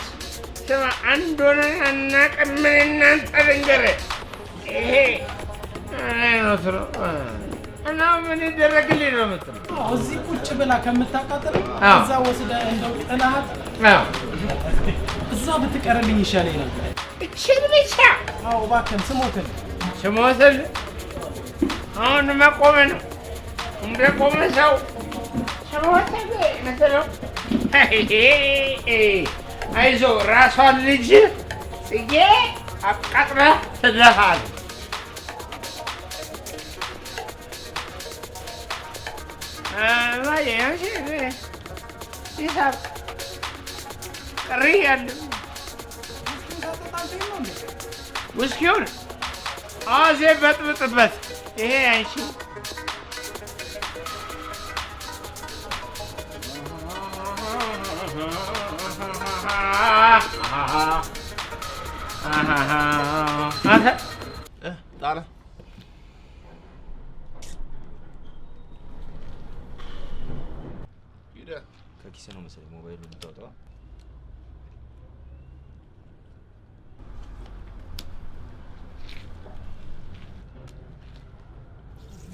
M: ስማ አንድ ሆነን አናውቅም። እናንተ ልንገርህ ይሄ ነው ስለ እና ምን ይደረግልኝ ነው የምትለው?
F: እዚህ ቁጭ ብላ ከምታቃጥል እዛ ወስደህ እንደው ጥላት እዛ ብትቀርልኝ ይሻለኝ ነበር።
M: እቺን ብቻ
F: አዎ እባክህን ስሞትል
M: ስሞትል አሁን መቆም ነው እንደ ቆመ ሰው ስሞትል መሰለው። አይዞህ ራሷን ልጅ ጽጌ አቃጥለህ ትደፋለህ። ሂሳብ ቅሪ ያለ ውስኪውን አዜ በጥብጥበት። ይሄ አንቺ
J: ጣላ ከኪሴ ነው መሰለኝ ሞባይሉ የምታወጣው።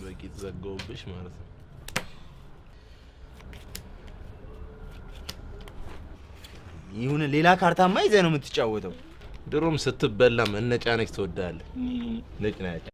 J: በቂት ዘጋውብሽ ማለት ነው። ይሁን ሌላ ካርታማ ይዘህ ነው የምትጫወተው። ድሮም ስትበላም እነጫነች ትወዳለህ። ነጭናጭ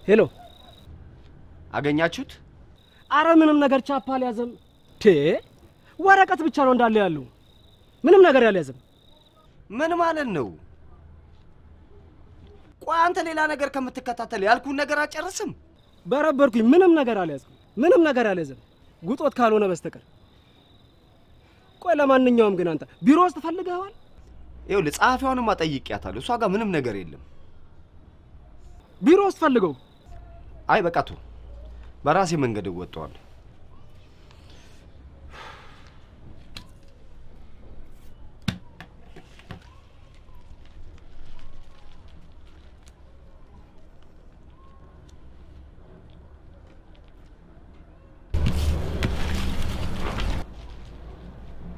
P: ሄሎ፣
G: አገኛችሁት?
P: አረ ምንም ነገር ቻፓ አልያዘም። ወረቀት ብቻ ነው እንዳለ ያለው፣ ምንም ነገር አልያዘም።
G: ምን ማለት ነው? ቆይ አንተ ሌላ ነገር ከምትከታተል ያልኩን ነገር አጨርስም?
P: በረበርኩኝ። ምንም ነገር አልያዝኩም፣ ምንም ነገር አልያዘም ጉጦት ካልሆነ በስተቀር። ቆይ ለማንኛውም ግን አንተ ቢሮ ውስጥ ፈልገዋል?
G: ይኸውልህ ጸሐፊዋንም አጠይቂያታለሁ፣ እሷ ጋር ምንም ነገር የለም።
P: ቢሮ ውስጥ ፈልገው።
G: አይ በቃ ተው፣ በራሴ መንገድ እወጣዋለሁ።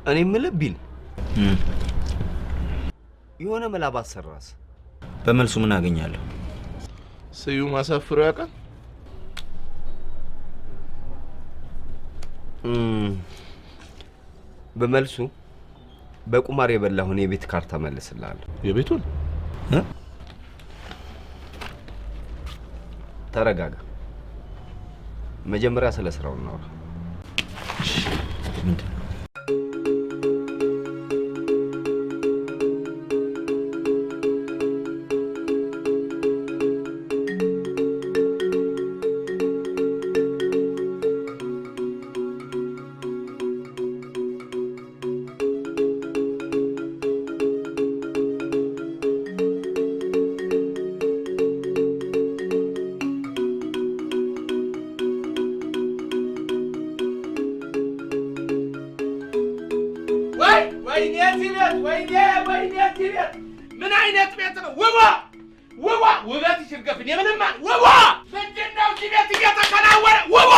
G: እኔ የምልህ ቢል የሆነ መላ ባሰራስ?
J: በመልሱ ምን አገኛለሁ?
F: ስዩም አሳፍሮ ያውቃል?
G: በመልሱ በቁማር የበላሁን የቤት ካርታ መልስልሃለሁ።
F: የቤቱን?
G: ተረጋጋ። መጀመሪያ ስለ ስራው እናውራ።
J: ምንድን ነው?
M: ምን አይነት ቤት ነው? ውባ ውባ ውበት ይሽርገፍን የምንማ ውባ ምንድነው እዚህ ቤት እየተከናወነ? ውባ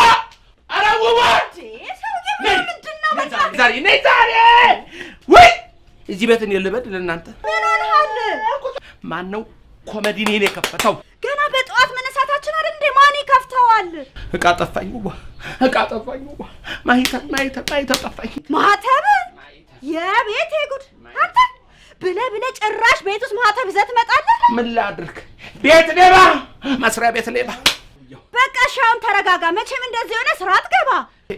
M: አረ ውባ ዛሬ ነይ ዛሬ ወይ እዚህ ቤት እኔ ልበድ ለእናንተ
D: ምን ሆነሃል?
M: ማነው ኮሜዲ እኔን የከፈተው?
D: ገና በጠዋት መነሳታችን አይደል እንዴ? ማን ይከፍተዋል?
M: እቃ ጠፋኝ ውባ፣ እቃ ጠፋኝ ውባ። ማሂተብ ጠፋኝ።
D: ማህተብ? የቤቴ ጉድ! አንተ ብለህ ጭራሽ ቤት ውስጥ ማህተብ ይዘህ ትመጣለህ?
M: ምን ላድርግ? ቤት ሌባ፣ መስሪያ ቤት ሌባ።
D: በቃ ሻውን ተረጋጋ። መቼም እንደዚህ የሆነ ስራ አትገባ።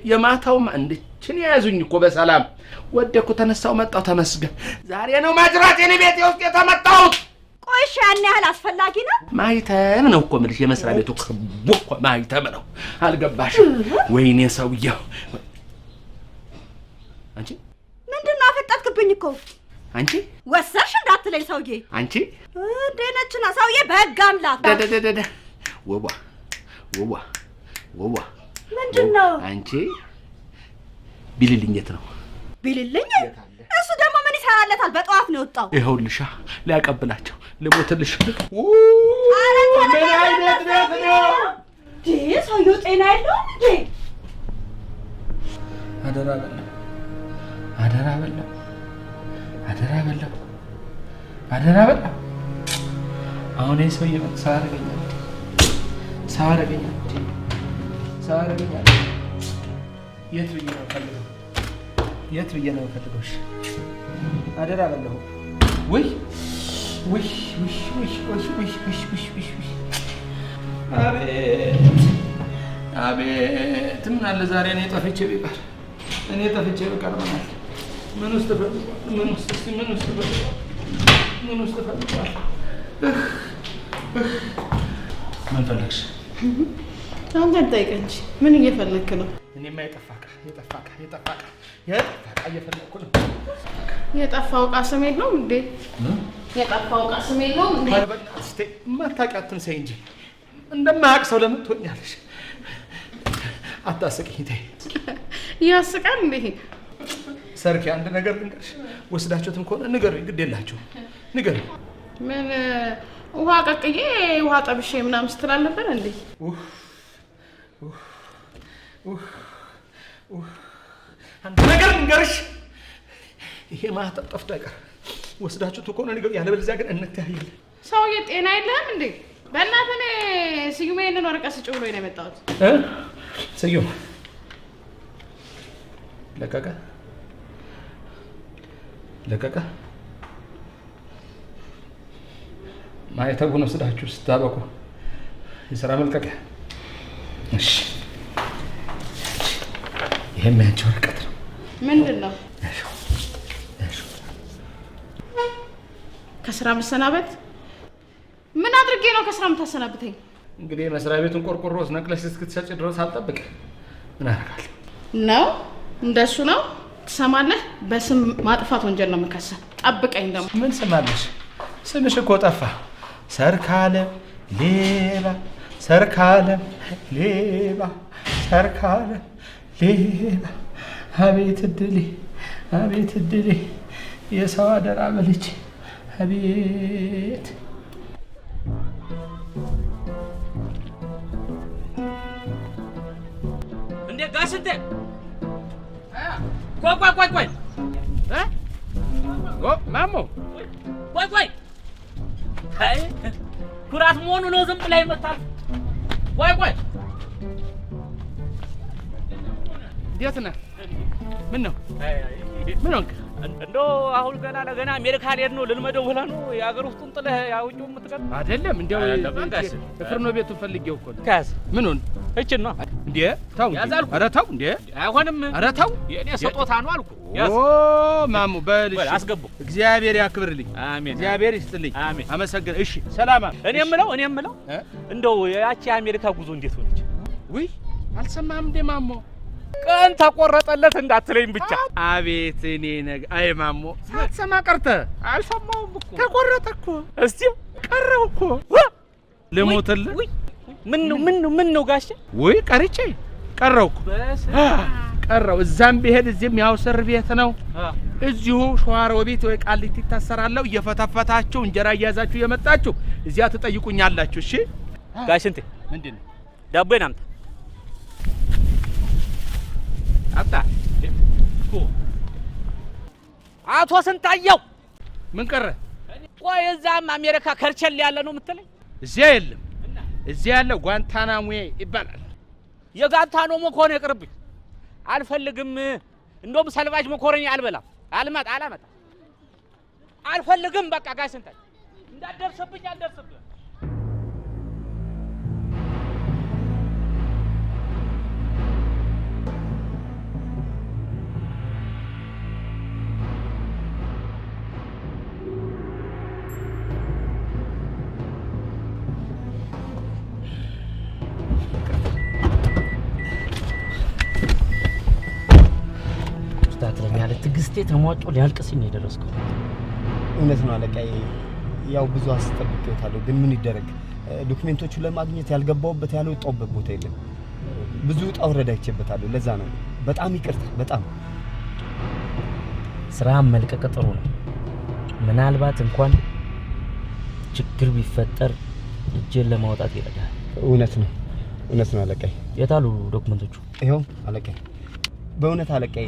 M: የማታውማ እንድችን የያዙኝ እኮ በሰላም ወደኩ፣ ተነሳው፣ መጣው፣ ተመስገን። ዛሬ ነው ማጅራቴን ቤቴ ውስጥ የተመታሁት።
D: ቆይ እሺ፣ ያን ያህል አስፈላጊ ነው?
M: ማህተም ነው እኮ የምልሽ፣ የመስሪያ ቤቱ ክቦ እኮ ማህተም ነው። አልገባሽም? ወይኔ ሰውዬው! አንቺ
D: ምንድነው አፈጣጥክብኝ እኮ
M: አንቺ
D: ወሰሽ እንዳትለኝ ሰውዬ።
M: አንቺ
D: ደነችና ሰውዬ በህግ አምላክ
M: ደደደደ ወባ
D: ምንድነው?
M: አንቺ ቢልልኝት ነው
D: ቢልልኝ? እሱ ደግሞ ምን ይሰራለታል? በጠዋት ነው የወጣው።
M: ይኸውልሻ ሊያቀብላቸው ልሞትልሽ።
D: ኧረ ምን አይነት ቤት ነው? ሰውዬው ጤና የለውም እንዴ?
M: አደራ በለው፣ አደራ በለው፣ አደራ በለው፣ አደራ በለው። አሁን ይህ ሰውዬ ሰው አደረገኛል፣ ሰው አደረገኛል፣ ሰው አደረገኛል። የት ብዬ ነው የምፈልገው? የት ብዬ ነው የምፈልገው? እሺ አደራ በለው። ውይ ውይ ውይ ውይ ውይ ውይ ውይ ውይ ውይ! አቤት አቤት! ምን አለ ዛሬ እኔ ጠፍቼ ቢቀር፣ እኔ ጠፍቼ ቢቀር ማለት ምን ውስጥ ፈልጓል? ምን ውስጥ ፈልጓል? ምን ውስጥ ፈልጓል? ምን ፈለግሽ?
H: አንተን ጠይቀህ እንጂ ምን እየፈለግክ ነው?
M: እኔማ የጠፋ ዕቃ እየፈለግኩ ነው።
H: የጠፋው ዕቃ ስም የለውም እንዴ? የጠፋው ዕቃ ስም የለውም እንዴ?
M: በእናትሽ ተይ፣ የማታውቂያትን ሰይ እንጂ እንደማያውቅ ሰው ለምን ትሆኛለሽ? አታስቂኝ ተይ።
H: ያስቃል እንዴ?
M: ሰርኪ አንድ ነገር ልንገርሽ፣ ወስዳችሁትም ከሆነ ንገሩኝ፣ ግድ የላችሁም ንገሩኝ።
H: ምን ውሃ ቀቅዬ ውሃ ጠብሼ ምናምን ስትል አልነበረ እንዴ?
M: አንድ ነገር ልንገርሽ፣ ይሄ ማህተም ጠፍቶ አይቀር። ወስዳችሁት ከሆነ ንገሩኝ፣ ያለበለዚያ ግን እንተያያለን።
H: ሰውዬ ጤና የለህም እንዴ? በእናትህ እኔ ስዩሜ ይሄንን ወረቀት ስጭ ብሎኝ ነው የመጣሁት።
M: ስዩም ለቀቀ ማህተቡን ወስዳችሁ ስታበቁ የሥራ መልቀቂያ። እሺ ይሄም ያንቺ ወረቀት ነው።
H: ምንድን ነው? ከስራ መሰናበት? ምን አድርጌ ነው ከስራ የምታሰናብተኝ?
M: እንግዲህ መስሪያ ቤቱን ቆርቆሮ ነቅለሽ እስክትሰጪ ድረስ አልጠብቅ። ምን አደርጋለሁ
H: ነው? እንደሱ ነው? ትሰማለህ? በስም ማጥፋት ወንጀል ነው የምከሰህ። ጠብቀኝ ደግሞ።
M: ምን ስም አለሽ? ስምሽ እኮ ጠፋ። ሰርካለም ሌባ፣ ሰርካለም ሌባ፣ ሰርካለም ሌባ። አቤት እድሌ፣ አቤት እድሌ፣ የሰው አደራ በልቼ አቤት።
L: እንዴ ጋሽንቴ፣ ቆይ
M: ማሞ፣
L: ቆይ አይ ኩራት መሆኑ ነው ዝም ብላ ይመጣል። ቆይ
M: እንዴት ነህ? ምን ነው ምን ሆንክ?
L: እንደው አሁን ገና ለገና አሜሪካ ልሄድ ነው ልልመደው ብለህ ነው የአገር ውስጡን ጥለህ ያውጪው የምትቀር
M: አይደለም? እንዲያው ፍርኖ ቤቱን ፈልጌው እኮ ነው። ካስ ምን ሆነ? እቺን ነው እንዴ? ታው
L: ያዛልኩ።
M: ኧረ ታው እንዴ!
L: አይሆንም።
M: ኧረ ታው
L: የኔ ስጦታ ነው አልኩ።
M: ኦ ማሙ በልሽ፣
L: አስገቡ።
M: እግዚአብሔር ያክብርልኝ።
L: አሜን።
M: እግዚአብሔር ይስጥልኝ።
L: አሜን።
M: አመሰግን። እሺ ሰላም።
L: እኔ የምለው እንደው ያቺ የአሜሪካ ጉዞ እንዴት ሆነች?
M: ውይ አልሰማህም እንዴ ማሞ?
L: ቀን ተቆረጠለት እንዳትለኝ ብቻ።
M: አቤት እኔ ነገ አይ ማሞ ሳትሰማ ቀርተህ።
L: አልሰማሁም እኮ
M: ተቆረጠ እኮ። እስቲ ቀረው እኮ ልሞትልህ።
L: ምን ነው ጋሼ?
M: ውይ ቀርቼ ቀረው እኮ ቀረው። እዛም ብሄድ እዚህም ያው እስር ቤት ነው። እዚሁ ሸዋሮቢት ወይ ቃሊቲ ታሰራለሁ። እየፈታፈታችሁ እንጀራ እያያዛችሁ እየመጣችሁ እዚያ ትጠይቁኛላችሁ። እሺ
L: ጋሽንቴ፣
M: ምንድን ነው?
L: ዳቦዬን አምጣ።
M: አጣ
L: እኮ አቶ ስንታየው
M: ምን ቀረ?
L: ቆይ እዛም አሜሪካ ከርቸል ያለ ነው የምትለኝ?
M: እዚያ የለም። እዚያ ያለው ጓንታናሞ ይባላል።
L: የጓንታናሞ ከሆነ ይቅርብኝ፣ አልፈልግም። እንደውም ሰልባጅ መኮረኒ አልበላም፣ አላመጣም፣ አልፈልግም። በቃ ጋሽ ስንታየው እንዳትደርስብኝ፣ አልደርስብህ። ትግስቴ ተሟጮ ሊያልቅስ ነው የደረስከው።
G: እውነት ነው አለቃዬ፣ ያው ብዙ አስጠብቄዎታለሁ፣ ግን ምን ይደረግ፣ ዶክሜንቶቹን ለማግኘት ያልገባውበት ያልወጣውበት ቦታ የለም። ብዙ ውጣ ውረድ አይቼበታለሁ። ለዛ ነው በጣም ይቅርታ። በጣም
L: ስራ መልቀቅ ጥሩ ነው። ምናልባት እንኳን ችግር ቢፈጠር እጅን ለማውጣት ይረዳል።
G: እውነት ነው አለቃዬ።
L: የታሉ ዶክመንቶቹ?
G: ይኸው አለቃዬ። በእውነት አለቃዬ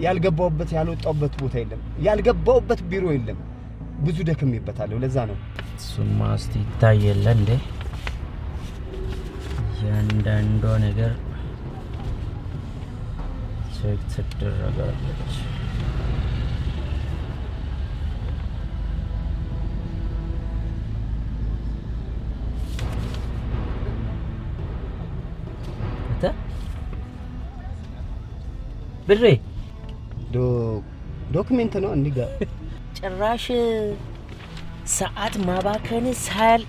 G: ያልገባውበት ያልወጣውበት ቦታ የለም፣ ያልገባውበት ቢሮ የለም። ብዙ ደክሜበታለሁ። ለዛ ነው።
L: እሱማ እስቲ ይታየለ እንዴ ያንዳንዷ ነገር ቼክ ትደረጋለች። ብሬ
G: ዶክሜንት ነው እንዲህ ጋር
L: ጭራሽ ሰዓት ማባከን ሳያል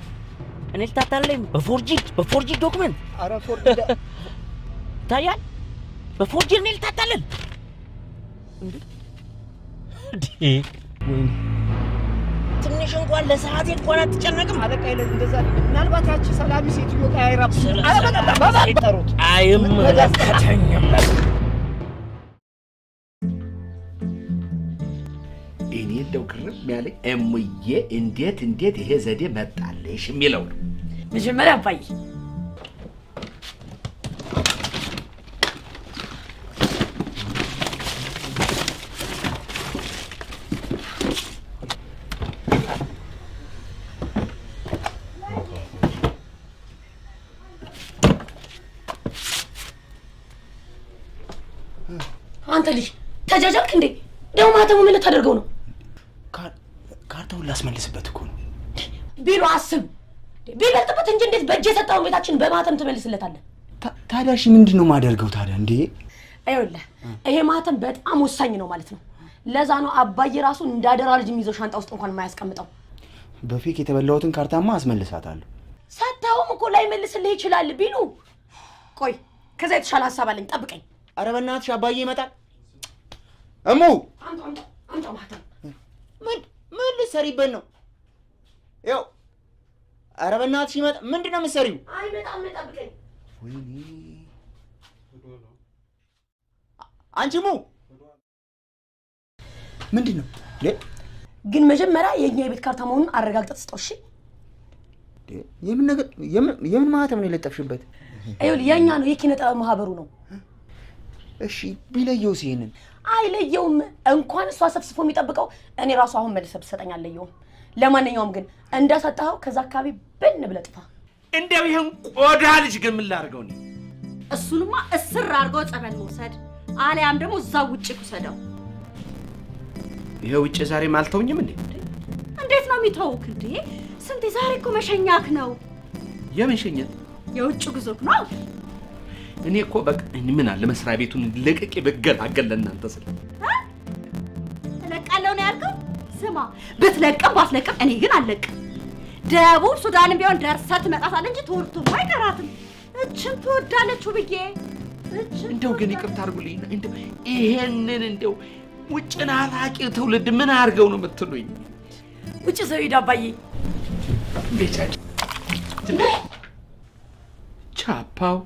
L: እኔ ልታታለኝ በፎርጂ ዶክመንት።
G: አረ ፎርጂ
L: ታያል። በፎርጂ እኔ ልታታለን እንዴ? ትንሽ እንኳን ለሰዓቴ እንኳን አትጨነቅም?
G: አለቃ እንደዛ ምናልባት ያቺ ሰላቢ ሴትዮ ቀያይራብ
L: አይጠሩት አይመለከተኝም።
K: እኔ እንደው ግርም ያለኝ እሙዬ እንዴት ይሄ ዘዴ መጣልሽ የሚለው ነው።
O: መጀመሪያ አባዬ አንተ ልጅ ተጃጃልክ እንዴ? ደው ማተሙ ምን ልታደርገው ነው?
N: ካርታውን ላስመልስበት እኮ ነው።
O: ቢሮ አስብ። ቢበልጥበት እንጂ እንዴት በእጅ የሰጠውን ቤታችን በማህተም ትመልስለታለህ?
Q: ታዲያ እሺ ምንድን ነው ማደርገው ታዲያ? እንዴ
O: ይኸውልህ ይሄ ማህተም በጣም ወሳኝ ነው ማለት ነው። ለዛ ነው አባዬ ራሱ እንዳደራ ልጅ የሚይዘው ሻንጣ ውስጥ እንኳን የማያስቀምጠው።
Q: በፌክ የተበላሁትን ካርታማ አስመልሳታለሁ።
O: ሰጥተውም እኮ ላይ መልስልህ ይችላል ቢሉ። ቆይ ከዛ የተሻለ ሀሳብ አለኝ፣ ጠብቀኝ።
Q: ኧረ በእናትሽ አባዬ ይመጣል። እሙ
O: አምጣ ማህተም።
Q: ምን ልትሰሪበት ነው? ያው ኧረ በእናትሽ ይመጣ። ምንድን ነው የምትሰሪው?
O: አይመጣም፣ ጠብቀኝ።
Q: ወይኔ አንቺ ሙ ምንድን ነው
O: ግን መጀመሪያ የኛ የቤት ካርታ መሆኑን አረጋግጠህ ስጠው። እሺ
Q: የምን ነገር የምን ማህተም ነው የለጠፍሽበት?
O: ይኸውልህ የኛ ነው፣ የኪነ ጥበብ ማህበሩ ነው።
Q: እሺ ቢለየውስ? ይሄንን
O: አይለየውም። እንኳን እሷ ሰፍስፎ የሚጠብቀው እኔ ራሱ አሁን መልሰህ ብትሰጠኝ አልለየውም። ለማንኛውም ግን እንደሰጠኸው ከዛ አካባቢ ብን ብለህ ጥፋ።
M: እንደው ይሄን ቆዳ ልጅ ግን ምን ላድርገው ነው?
D: እሱንማ እስር አድርገው ጸበል መውሰድ አሊያም ደግሞ እዛው ውጭ ኩሰደው።
M: ይሄ ውጭ ዛሬም አልተውኝም እንዴ?
D: እንዴት ነው የሚተውክ እንዴ? ስንት ዛሬ እኮ መሸኛክ ነው።
M: የመሸኘት
D: የውጭ ጉዞክ ነው።
M: እኔ እኮ በቃ ምን አለ መስሪያ ቤቱን ለቅቄ በገላገል ለእናንተ ስለ
D: እለቃለሁ ነው ያልከው? ስማ ብትለቅም ባትለቅም እኔ ግን አልለቅም። ደቡብ ሱዳንም ቢሆን ደርሰህ ትመጣታለህ እንጂ ትወርቱም አይቀራትም። እችን ትወዳለችው ብዬ
M: እንደው ግን ይቅርታ አድርጉልኝ። እንደው ይሄንን እንደው ውጭ ናፋቂ ትውልድ ምን አድርገው ነው የምትሉኝ?
O: ውጭ ሰው ሂድ አባዬ።
M: ቤቻች ቻፓው